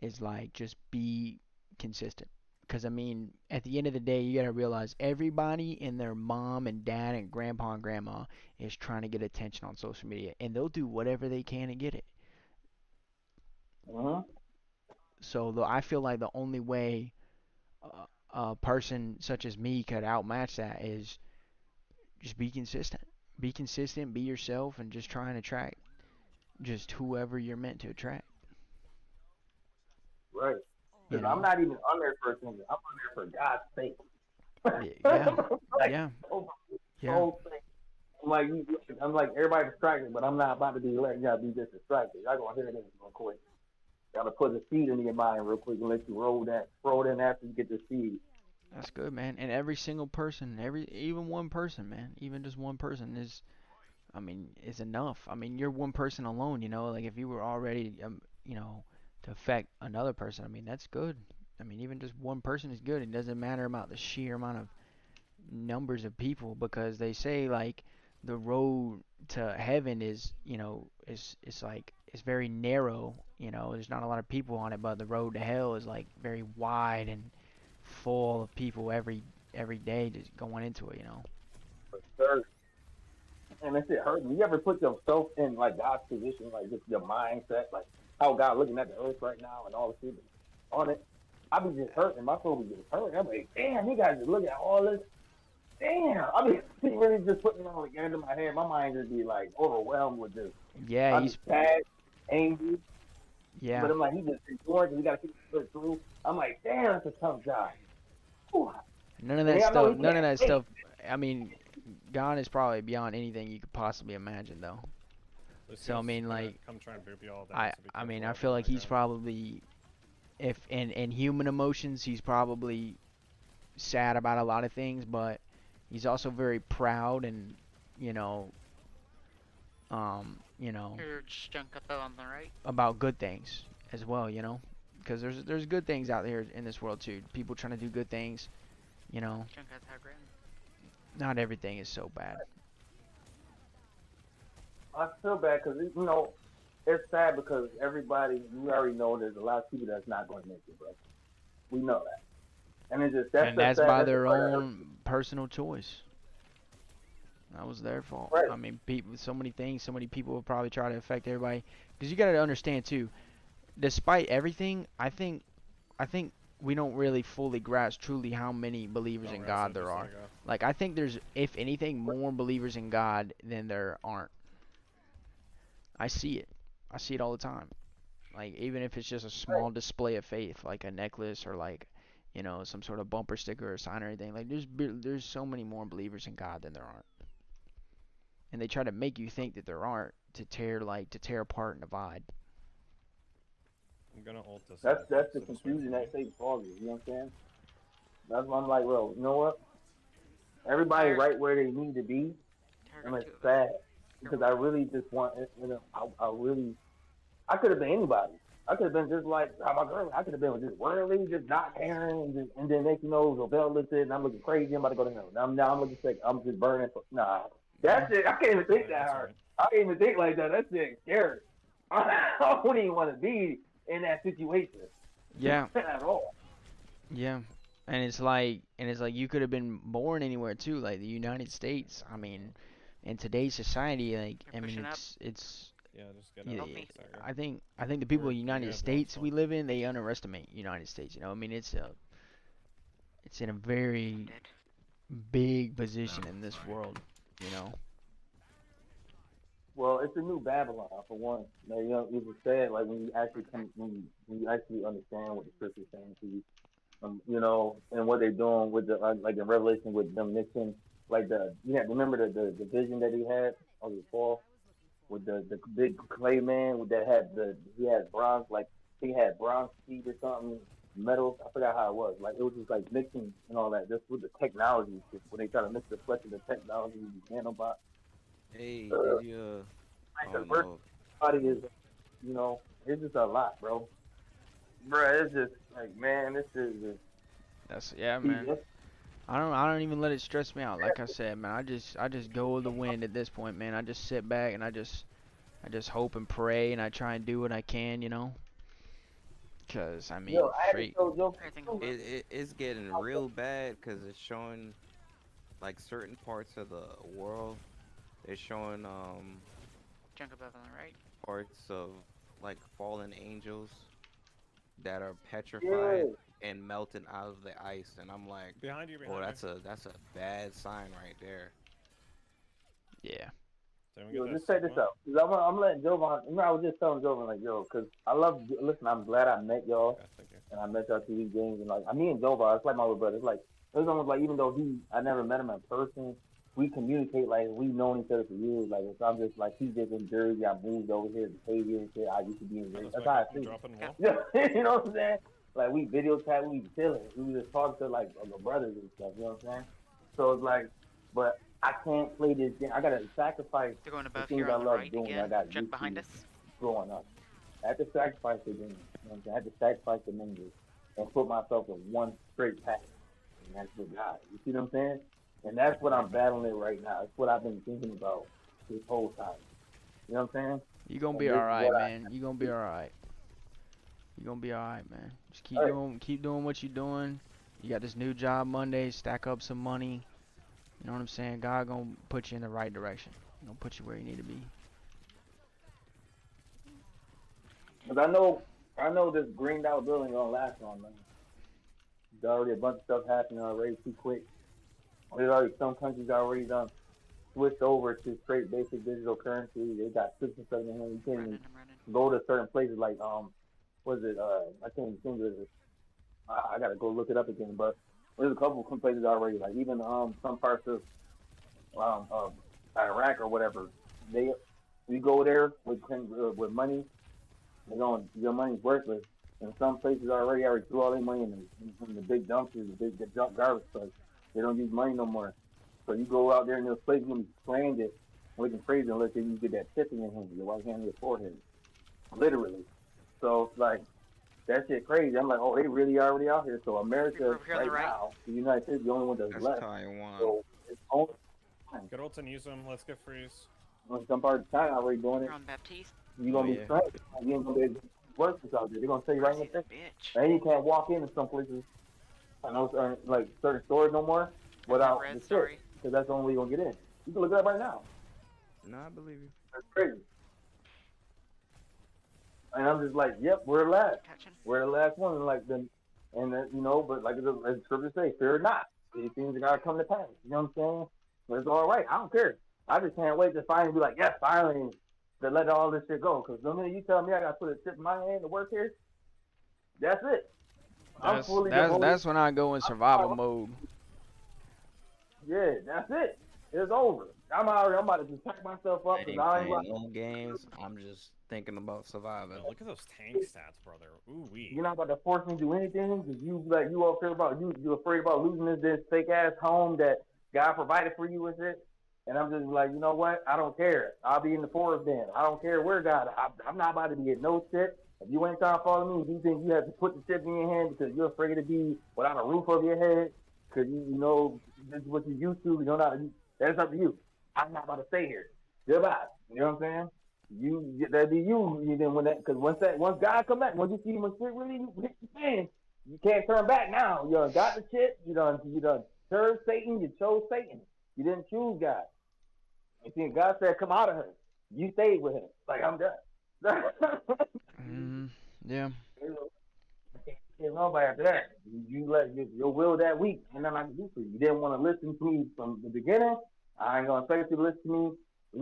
Speaker 2: is like just be consistent. Because I mean, at the end of the day, you gotta realize everybody and their mom and dad and grandpa and grandma is trying to get attention on social media, and they'll do whatever they can to get it.
Speaker 1: Mm-hmm.
Speaker 2: So I feel like the only way a person such as me could outmatch that is just be consistent. Be consistent, be yourself, and just try and attract just whoever you're meant to attract.
Speaker 1: Right.
Speaker 2: You
Speaker 1: Because I'm
Speaker 2: know?
Speaker 1: not even on there for attention. I'm on there for God's sake.
Speaker 2: Yeah,
Speaker 1: Like,
Speaker 2: yeah,
Speaker 1: oh,
Speaker 2: yeah.
Speaker 1: whole thing. I'm like everybody distracted, but I'm not about to be letting y'all be just distracted. Y'all gonna hear this real quick. Gotta put a seed in your mind real quick and let you roll it in after you get the seed.
Speaker 2: That's good, man. And every single person, even one person, man, even just one person is, I mean, is enough. I mean, you're one person alone, you know, like if you were already, you know, to affect another person, I mean, that's good. I mean, even just one person is good. It doesn't matter about the sheer amount of numbers of people because they say like the road to heaven is, you know, is like it's very narrow, you know, there's not a lot of people on it, but the road to hell is like very wide and full of people every day just going into it, you know.
Speaker 1: Sir. And that shit hurt me. You ever put yourself in like God's position, like just your mindset, like how God looking at the earth right now and all the shit on it? I be just hurting. My soul be just hurting. I'm like, damn, you guys just look at all this. Damn, I mean, he really just putting it all together in my head. My mind just be like overwhelmed with this.
Speaker 2: Yeah,
Speaker 1: I be
Speaker 2: he's
Speaker 1: sad, angry,
Speaker 2: yeah.
Speaker 1: but I'm like, he just enjoying because we gotta keep it through. I'm like, damn, that's a tough job. Whew.
Speaker 2: None of
Speaker 1: And
Speaker 2: that
Speaker 1: I know
Speaker 2: stuff,
Speaker 1: he
Speaker 2: none of
Speaker 1: can't
Speaker 2: that
Speaker 1: wait.
Speaker 2: stuff. I mean, God is probably beyond anything you could possibly imagine though. So I
Speaker 4: Lucio's
Speaker 2: mean
Speaker 4: gonna
Speaker 2: like
Speaker 4: come try and boop you all down,
Speaker 2: I
Speaker 4: so be
Speaker 2: I mean
Speaker 4: careful
Speaker 2: I
Speaker 4: out
Speaker 2: feel
Speaker 4: there,
Speaker 2: like
Speaker 4: my
Speaker 2: he's
Speaker 4: guy.
Speaker 2: probably if in human emotions he's probably sad about a lot of things, but he's also very proud and you know, you know,
Speaker 5: Huge chunk up on the right.
Speaker 2: about good things as well, you know, because there's good things out there in this world too. People trying to do good things, you know.
Speaker 5: Chunk at Hagrid.
Speaker 2: Not everything is so bad.
Speaker 1: I feel bad because you know it's sad because everybody we already know there's a lot of people that's not going to make it, bro. We know that, and it's just that's
Speaker 2: And
Speaker 1: the
Speaker 2: that's
Speaker 1: sad.
Speaker 2: by
Speaker 1: That's the
Speaker 2: their
Speaker 1: part that hurts.
Speaker 2: own personal choice. That was their fault.
Speaker 1: Right.
Speaker 2: I mean, people, so many things, so many people will probably try to affect everybody. Because you got to understand too, despite everything, I think we don't really fully grasp truly how many believers
Speaker 4: Don't
Speaker 2: in
Speaker 4: rest
Speaker 2: God
Speaker 4: it,
Speaker 2: there
Speaker 4: just let
Speaker 2: are.
Speaker 4: it go.
Speaker 2: Like I think there's, if anything, more believers in God than there aren't. I see it. I see it all the time. Like even if it's just a small display of faith, like a necklace or like, you know, some sort of bumper sticker or sign or anything. Like there's so many more believers in God than there aren't. And they try to make you think that there aren't to tear apart and divide.
Speaker 4: I'm gonna ult this
Speaker 1: That's
Speaker 4: guy,
Speaker 1: the
Speaker 4: so just wait
Speaker 1: confusion
Speaker 4: for me.
Speaker 1: that Satan causes. You know what I'm saying? That's why I'm like, well, you know what? Everybody
Speaker 5: Target,
Speaker 1: right where they need to be, and
Speaker 5: target
Speaker 1: it's
Speaker 5: two of us.
Speaker 1: sad because
Speaker 5: Careful.
Speaker 1: I really just want. You know, I really I could have been anybody. I could have been just like how my girl. I could have been just worldly, just not caring, and then next you know, Lavelle looks at it, and I'm looking crazy. I'm about to go to hell. Now I'm looking sick. I'm just burning. Nah,
Speaker 2: Yeah.
Speaker 1: that's it. I can't even think that
Speaker 4: That's
Speaker 1: hard.
Speaker 4: alright.
Speaker 1: I can't even think like that. That's it. Scary. I don't even want to be in that situation
Speaker 2: Yeah.
Speaker 1: at all.
Speaker 2: Yeah. And it's like you could have been born anywhere too, like the United States. I mean, in today's society, like
Speaker 5: You're
Speaker 2: I mean,
Speaker 5: pushing up.
Speaker 2: it's
Speaker 4: Yeah, just get
Speaker 2: yeah,
Speaker 4: out.
Speaker 5: Help me.
Speaker 4: Stagger.
Speaker 2: I think the people
Speaker 4: Or
Speaker 2: in the
Speaker 4: you
Speaker 2: United
Speaker 4: have blind
Speaker 2: States
Speaker 4: spot.
Speaker 2: we live in, they underestimate United States. You know, I mean, it's in a very
Speaker 5: Dead.
Speaker 2: big position in this world. You know.
Speaker 1: Well, it's a new Babylon for one. You know, it was sad like when you actually come when you actually understand what the scripture's saying to you. You know, and what they're doing with the like in Revelation with them mixing like remember the vision that he had on the fall with the big clay man with that had he had bronze like he had bronze feet or something metals I forgot how it was like it was just like mixing and all that just with the technology just when they try to mix the flesh of the technology with the nanobots
Speaker 3: Hey,
Speaker 1: uh,
Speaker 3: did you?
Speaker 1: like
Speaker 3: Oh
Speaker 1: the first
Speaker 3: no.
Speaker 1: body is you know it's just a lot bro it's just like man this is just
Speaker 2: That's yeah,
Speaker 1: see,
Speaker 2: man. I don't even let it stress me out. Like I said, man, I just go with the wind at this point, man. I just sit back and I just hope and pray and I try and do what I can, you know. Cause I
Speaker 1: Yo,
Speaker 2: mean,
Speaker 1: I had to
Speaker 2: straight.
Speaker 1: show Joe.
Speaker 5: Everything hold up.
Speaker 3: It's getting real bad because it's showing like certain parts of the world. They're showing
Speaker 5: Junk above on the right.
Speaker 3: parts of like fallen angels that are
Speaker 1: Yeah.
Speaker 3: petrified and melting out of the ice, and I'm like,
Speaker 4: Behind you,
Speaker 3: oh,
Speaker 4: behind you.
Speaker 3: that's a bad sign right there.
Speaker 2: Yeah.
Speaker 4: Then we
Speaker 1: Yo,
Speaker 4: get
Speaker 1: just
Speaker 4: this
Speaker 1: check this
Speaker 4: Sigma.
Speaker 1: out. Cause I'm letting Jovan. You know, I was just telling Jovan like, yo, cause I love. Listen, I'm glad I met y'all,
Speaker 4: Okay, thank you.
Speaker 1: and I met y'all through these games, and like, I mean, Jovan, it's like my little brother. It's like it was almost like even though I never met him in person, we communicate like we've known each other for years. Like, if I'm just like he's just in Jersey, I moved over here to Behavior and shit. I used to be in
Speaker 4: Oh,
Speaker 1: Jersey.
Speaker 4: this
Speaker 1: That's
Speaker 4: way.
Speaker 1: how I
Speaker 4: I'm
Speaker 1: see.
Speaker 4: dropping wall.
Speaker 1: Yeah, you know what I'm saying? Like we video chat, we chilling, we just talk to like brothers and stuff. You know what I'm saying? So it's like, but I can't play this game. I gotta sacrifice
Speaker 5: They're going
Speaker 1: the
Speaker 5: above
Speaker 1: things
Speaker 5: here
Speaker 1: I
Speaker 5: on the
Speaker 1: love
Speaker 5: right
Speaker 1: doing. I
Speaker 5: again.
Speaker 1: got
Speaker 5: Junk
Speaker 1: used
Speaker 5: behind
Speaker 1: to
Speaker 5: us.
Speaker 1: growing up. I had to sacrifice the game. You know what I'm saying? I had to sacrifice the memories and put myself in one straight path. And that's what God. You see what I'm saying? And that's what I'm battling right now. It's what I've been thinking about this whole time. You know what I'm saying?
Speaker 2: You gonna
Speaker 1: And
Speaker 2: be
Speaker 1: this
Speaker 2: all
Speaker 1: is
Speaker 2: right,
Speaker 1: what
Speaker 2: man. You gonna be
Speaker 1: I
Speaker 2: all right. You gonna be all right, man. Just
Speaker 1: all right.
Speaker 2: keep doing what you're doing. You got this new job Monday. Stack up some money. You know what I'm saying? God gonna put you in the right direction. He gonna put you where you need to be.
Speaker 1: Because I know this greened out building gonna last long, man. There's already a bunch of stuff happening already too quick. There's already some countries already done switched over to straight basic digital currency. They got six and seven in here. You can't even
Speaker 5: I'm running.
Speaker 1: go to certain places like was it I can't even think of it. I gotta go look it up again. But there's a couple of places already, like even some parts of Iraq or whatever. They you go there with money, your money's worthless. And some places already threw all their money in the big dumpsters, the junk garbage trucks. They don't use money no more. So you go out there in those places and you slang it, looking crazy unless you get that tip in your hand, your right hand in your forehead, literally. So it's like that shit crazy. I'm like, oh, they really already out here. So
Speaker 5: You're
Speaker 1: America
Speaker 5: over here on
Speaker 1: right
Speaker 5: the right.
Speaker 1: now, the United States, the only one that's
Speaker 3: That's
Speaker 1: left.
Speaker 3: Taiwan.
Speaker 1: So it's only
Speaker 4: Get ult and use them. Let's get freeze.
Speaker 1: some parts of China already doing it.
Speaker 5: We're on Baptiste.
Speaker 1: You're gonna
Speaker 2: Oh,
Speaker 1: be
Speaker 2: yeah.
Speaker 1: straight. You ain't gonna be able to work this out there. They're gonna tell you right in
Speaker 5: Mercy's
Speaker 1: the
Speaker 5: a
Speaker 1: face.
Speaker 5: bitch.
Speaker 1: And you can't walk into some places. I know like certain stores no more
Speaker 5: Got that
Speaker 1: without
Speaker 5: red,
Speaker 1: the shit,
Speaker 5: sorry.
Speaker 1: because that's the only way you're gonna get in. You can look it up right now.
Speaker 3: No, I believe you.
Speaker 1: That's crazy. And I'm just like, yep, we're last.
Speaker 5: Catching.
Speaker 1: We're the last one. But like the scriptures say, fear not. These things are gonna come to pass. You know what I'm saying? But it's all right. I don't care. I just can't wait to finally be like, yes, finally, to let all this shit go. Because the minute you tell me I gotta put a chip in my hand to work here, that's it. I'm fully devoted.
Speaker 2: That's when I go in survival mode.
Speaker 1: Yeah, that's it. It's over. I'm about to just pack myself up
Speaker 3: I
Speaker 1: because
Speaker 3: ain't
Speaker 1: I ain't
Speaker 3: playing no games. I'm just thinking about surviving.
Speaker 4: Oh, look at those tank stats, brother. Ooh wee.
Speaker 1: You're not about to force me to do anything because you all care about you afraid about losing this fake ass home that God provided for you and shit. And I'm just like, you know what? I don't care. I'll be in the forest then. I don't care where God. I'm not about to be at no shit. If you ain't trying to follow me, if you think you have to put the chip in your hand because you're afraid to be without a roof over your head, because you know this is what you're used to. You know not. That's up to you. I'm not about to stay here. Goodbye. You know what I'm saying? That'd be you. You then because once God come back, once you see when shit really hit the fan, you can't turn back now. You done got the shit. You done served Satan. You chose Satan. You didn't choose God. And then God said, "Come out of her." You stayed with him. Like I'm done.
Speaker 2: Yeah.
Speaker 1: Can't nobody after that. You let your will that weak, and nothing I can do for you. You didn't want to listen to me from the beginning. I ain't gonna expect you to listen to me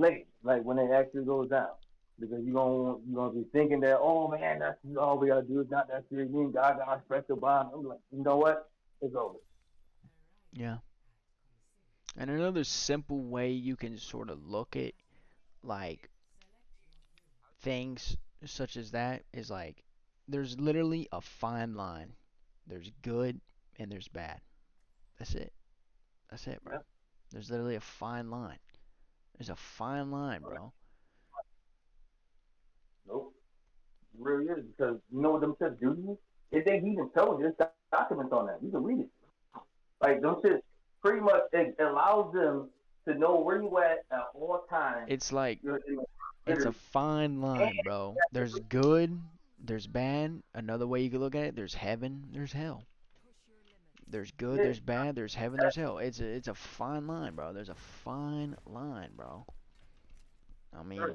Speaker 1: late, like when it actually goes down, because you gonna be thinking that, oh man, that's all we gotta do is not that serious. Me and God got a special bond. I'm like, you know what? It's over.
Speaker 2: Yeah. And another simple way you can sort of look at like things such as that is like there's literally a fine line. There's good and there's bad. That's it. That's it, bro.
Speaker 1: Yeah.
Speaker 2: There's literally a fine line. There's a fine line, bro.
Speaker 1: Nope. It really is, because you know what them shits do to you? If they even tell you, there's documents on that. You can read it. Like them shits pretty much it allows them to know where you at all times.
Speaker 2: It's like
Speaker 1: You're in
Speaker 2: it's a fine line, bro. There's good, There's bad. Another way you could look at it, there's heaven, there's hell. There's good,
Speaker 1: Yeah.
Speaker 2: there's bad, there's heaven, there's hell. It's a fine line, bro. There's a fine line, bro. I mean,
Speaker 1: Sure.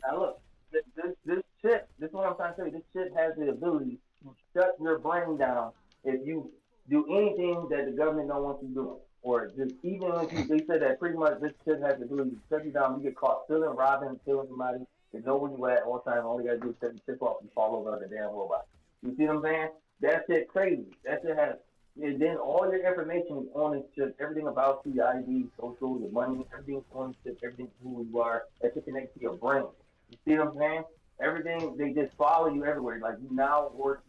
Speaker 1: Now look, this chip, this is what I'm trying to tell you. This chip has the ability to shut your brain down if you do anything that the government don't want you doing, or just even if you, they said that pretty much this chip has the ability to shut you down. You get caught stealing, robbing, killing somebody. They know where you at all the time. All you gotta do is set the chip off and fall over like a damn robot. You see what I'm saying? That shit crazy. That shit has. And then all your information is on this chip. Everything about you, your ID, social, your money, everything's on this chip. Everything who you are. That shit connects to your brain. You see what I'm saying? Everything, they just follow you everywhere. Like you now are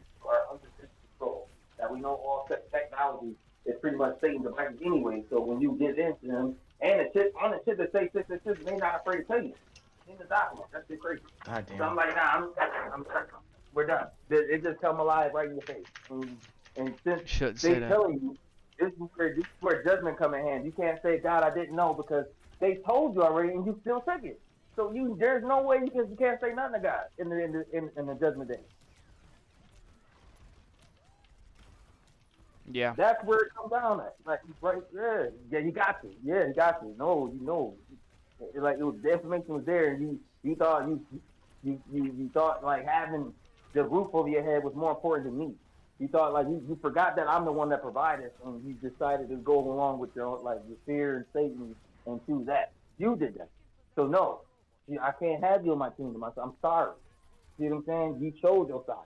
Speaker 1: under this control. Now we know all technology is pretty much Satan's devices anyway. So when you get into them, and the chip on the chip that say 666, they not afraid to tell you in the document. That's just crazy.
Speaker 2: God
Speaker 1: So
Speaker 2: damn.
Speaker 1: I'm like, nah, we're done. It just come alive right in your face. And since
Speaker 2: Should
Speaker 1: they
Speaker 2: say that.
Speaker 1: telling you, this is where judgment come in hand. You can't say, God, I didn't know, because they told you already, and you still took it. So there's no way you can't say nothing to God in the judgment day.
Speaker 2: Yeah.
Speaker 1: That's where it comes down at. Like right there. Yeah, you got to. Yeah, you got to. No, you know. Like it was, the information was there, and you thought you thought like having the roof over your head was more important than me. You thought like you forgot that I'm the one that provided, and you decided to go along with your fear and Satan and choose that. You did that. So no, I can't have you in my kingdom. I'm sorry. See what I'm saying? You chose your side.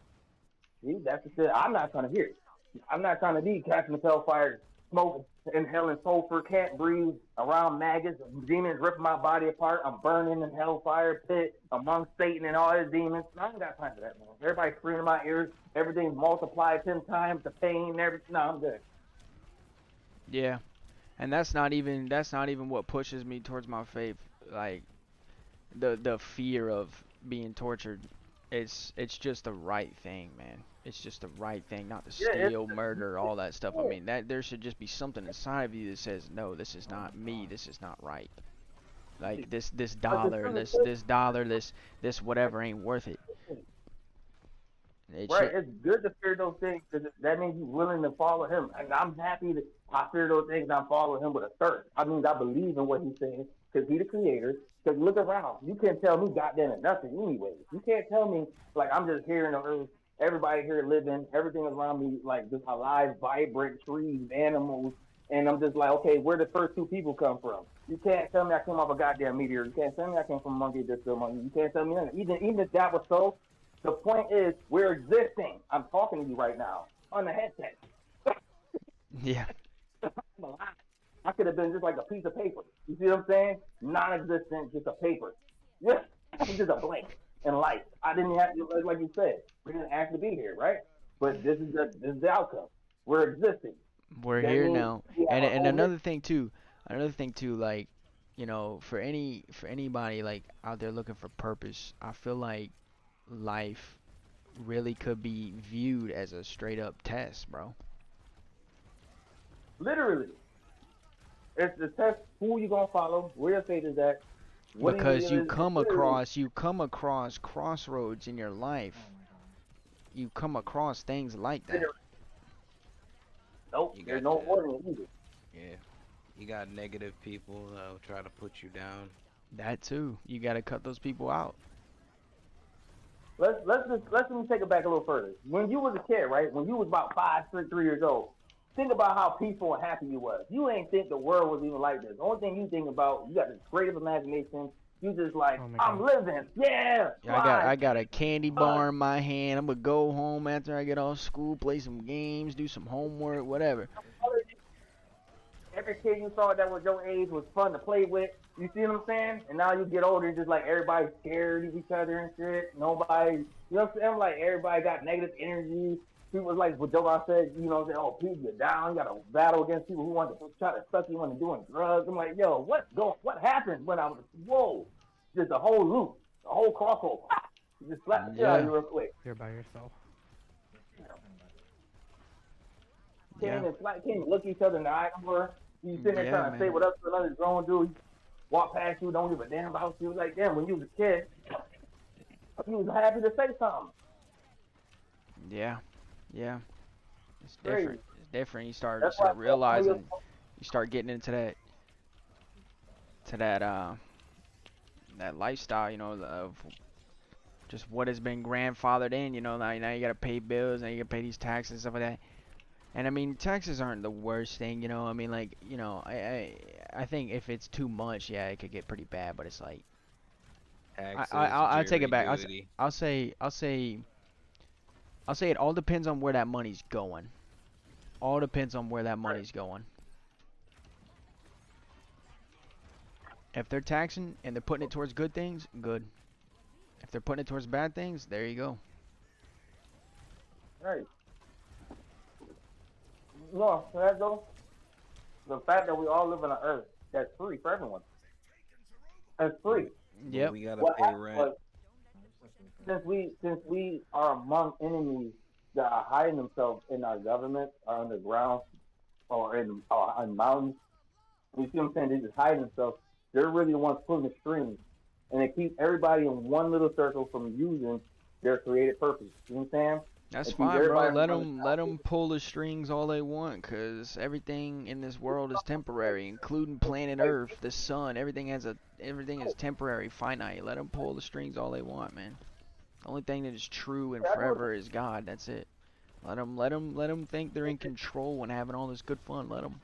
Speaker 1: See, that's the shit I'm not trying to hear. I'm not trying to be catching the hellfire, smoking, inhaling sulfur, can't breathe, around maggots, demons ripping my body apart. I'm burning in hellfire pit amongst Satan and all his demons. I ain't got time for that, man. Everybody's screaming in my ears. Everything's multiplied 10 times. The pain and everything. No, I'm good.
Speaker 2: Yeah. And that's not even what pushes me towards my faith. Like the fear of being tortured. It's just the right thing, man. It's just the right thing, not to steal, murder, all that stuff. I mean, that there should just be something inside of you that says, no, this is not me. This is not right. Like this dollar, this whatever ain't worth it.
Speaker 1: Right, it's good to fear those things because that means you're willing to follow him. And I'm happy that I fear those things and I follow him with a thirst. I mean, I believe in what he's saying because he's the creator. Because look around. You can't tell me goddamn nothing anyway. You can't tell me, like, I'm just here in the earth. Everybody here living. Everything around me, like, just alive, vibrant trees, animals. And I'm just like, okay, where the first two people come from? You can't tell me I came off a goddamn meteor. You can't tell me I came from a monkey that's still a monkey. You can't tell me nothing. Even if that was so, the point is, we're existing. I'm talking to you right now on the headset.
Speaker 2: Yeah.
Speaker 1: I could have been just like a piece of paper. You see what I'm saying? Non-existent, just a paper. Yeah, just a blank in life. I didn't have to, like you said, we didn't have to be here, right? But this is the outcome. We're existing.
Speaker 2: We're
Speaker 1: That
Speaker 2: here
Speaker 1: means
Speaker 2: now.
Speaker 1: we have
Speaker 2: And
Speaker 1: a whole
Speaker 2: another thing too, like, you know, for anybody like out there looking for purpose, I feel like life really could be viewed as a straight up test, bro.
Speaker 1: literally. It's the test. Who you gonna follow? Where your faith is at? What are
Speaker 2: Because you
Speaker 1: literally-
Speaker 2: come across crossroads in your life. You come across things like that.
Speaker 1: Nope,
Speaker 3: You
Speaker 1: there's
Speaker 3: got
Speaker 1: no
Speaker 3: that.
Speaker 1: order either.
Speaker 3: Yeah. You got negative people that'll try to put you down.
Speaker 2: That too. You gotta cut those people out.
Speaker 1: Let's take it back a little further. When you was a kid, right? When you was about 5, 6, 3 years old, think about how peaceful and happy you was. You ain't think the world was even like this. The only thing you think about, you got this creative imagination. You just like,
Speaker 4: Oh my
Speaker 1: I'm living, yeah.
Speaker 2: I got a candy bar in my hand. I'm gonna go home after I get off school, play some games, do some homework, whatever.
Speaker 1: Every kid you saw that was your age was fun to play with. You see what I'm saying? And now you get older, it's just like everybody's scared of each other and shit. Nobody, you know what I'm saying? Like everybody got negative energy. People like what Joe said, you know, oh, people get down. You got to battle against people who want to try to suck you into doing drugs. I'm like, yo, what happened when I was, whoa, just a whole loop, a whole crossover. You just slap the shit out of you real quick.
Speaker 6: You're by yourself.
Speaker 1: Can't even look each other in the eye anymore. You sitting there
Speaker 2: Yeah,
Speaker 1: trying to say
Speaker 2: man.
Speaker 1: what up to another grown dude. Walk past you, don't give a damn about you. Like, damn, when you was a kid, you was happy to say something.
Speaker 2: Yeah, yeah. It's
Speaker 1: Crazy.
Speaker 2: different. It's different. You start
Speaker 1: That's why
Speaker 2: realizing, you start getting into that that lifestyle, you know, of just what has been grandfathered in. You know, now you gotta pay bills, now you gotta pay these taxes and stuff like that. And I mean, taxes aren't the worst thing, you know. I mean, like, you know, I think if it's too much, yeah, it could get pretty bad. But it's like,
Speaker 3: Taxes,
Speaker 2: I'll take it
Speaker 3: jury
Speaker 2: back.
Speaker 3: duty.
Speaker 2: I'll say it all depends on where that money's going. All depends on where that money's going. If they're taxing and they're putting it towards good things, good. If they're putting it towards bad things, there you go.
Speaker 1: Right. No, so that though, the fact that we all live on an earth that's free for everyone. That's free.
Speaker 3: But
Speaker 2: Yep.
Speaker 3: we gotta
Speaker 1: What
Speaker 3: pay
Speaker 1: happened
Speaker 3: rent.
Speaker 1: was, since we are among enemies that are hiding themselves in our government or underground or in mountains, you see what I'm saying? They just hide themselves. They're really the ones pulling the strings, and they keep everybody in one little circle from using their creative purpose. You know what I'm saying?
Speaker 2: That's
Speaker 1: They keep
Speaker 2: fine, bro.
Speaker 1: everybody from
Speaker 2: Let them pull the strings all they want, cause everything in this world is temporary, including planet Earth, the sun. Everything is temporary, finite. Let them pull the strings all they want, man. The only thing that is true and forever is God. That's it. Let them think they're in control and having all this good fun. Let them.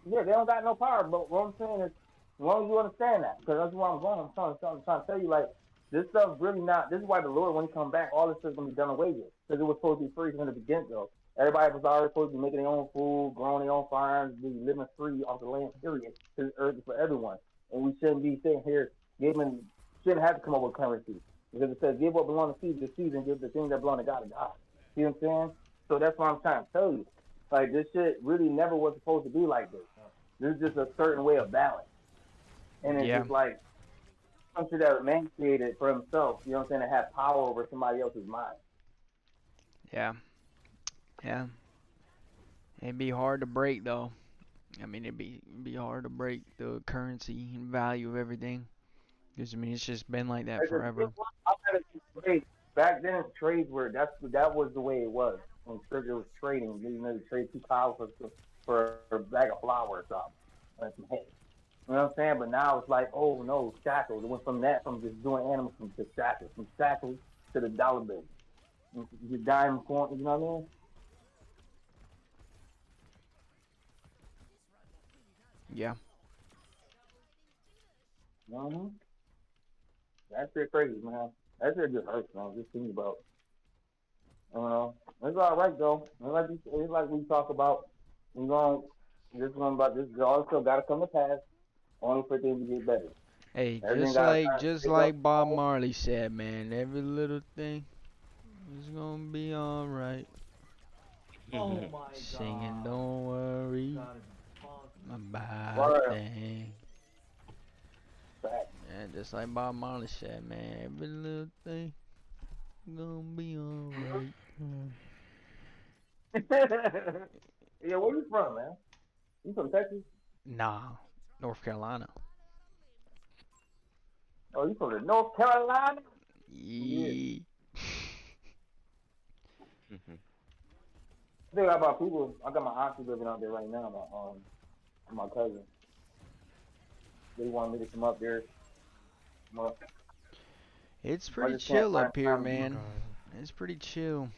Speaker 1: Yeah, they don't got no power. But what I'm saying is, as long as you understand that, because that's where I'm going. I'm trying to tell you, like, this stuff really not. This is why the Lord, when He come back, all this stuff's gonna be done away with, because it was supposed to be free from the beginning. Though everybody was already supposed to be making their own food, growing their own farms, be living free off the land. Period. This earth is for everyone, and we shouldn't be sitting here giving. Shouldn't have to come up with currency, because it says, "Give what belongs to Caesar, and give the things that belong to God to God." See what I'm saying? So that's what I'm trying to tell you. Like, this shit really never was supposed to be like this. There's just a certain way of balance. And it's
Speaker 2: Yeah.
Speaker 1: just like something that man created for himself, you know what I'm saying, to have power over somebody else's mind.
Speaker 2: Yeah. Yeah. It'd be hard to break though. I mean, it'd be hard to break the currency and value of everything. Because I mean, it's just been like that forever.
Speaker 1: Back then, trades were that was the way it was. When it was trading, you know, trade 2 cows for a bag of flour or something, or some hay. You know what I'm saying? But now it's like, oh no, shackles. It went from just doing animals to shackles to the dollar bill. Your dime coin, you know what I mean?
Speaker 2: Yeah.
Speaker 1: Mm-hmm. That shit crazy, man. That shit just hurts, man. Just thinking about, you know. It's all right though. It's like we talk about. We going this one about this. All still got to come to pass. Only for things to get better.
Speaker 2: Hey,
Speaker 1: Everything got to
Speaker 2: just
Speaker 1: pick up.
Speaker 2: like Bob Marley said, man, every little thing is gonna be alright.
Speaker 6: Oh my god.
Speaker 2: Singing, don't worry
Speaker 6: God, it's awesome.
Speaker 2: about
Speaker 1: Word.
Speaker 2: thing.
Speaker 1: Fact.
Speaker 2: And just like Bob Marley said, man, every little thing gonna be alright.
Speaker 1: Yeah, where you from, man? You from Texas?
Speaker 2: Nah, North Carolina.
Speaker 1: Oh, you from the North Carolina? Yeah.
Speaker 2: Yeah.
Speaker 1: I think about people. I got my auntie living out there right now. My cousin. They wanted me to come up there.
Speaker 2: It's
Speaker 1: I
Speaker 2: pretty
Speaker 1: just can't
Speaker 2: chill
Speaker 1: find
Speaker 2: up here,
Speaker 1: time.
Speaker 2: man. It's pretty chill.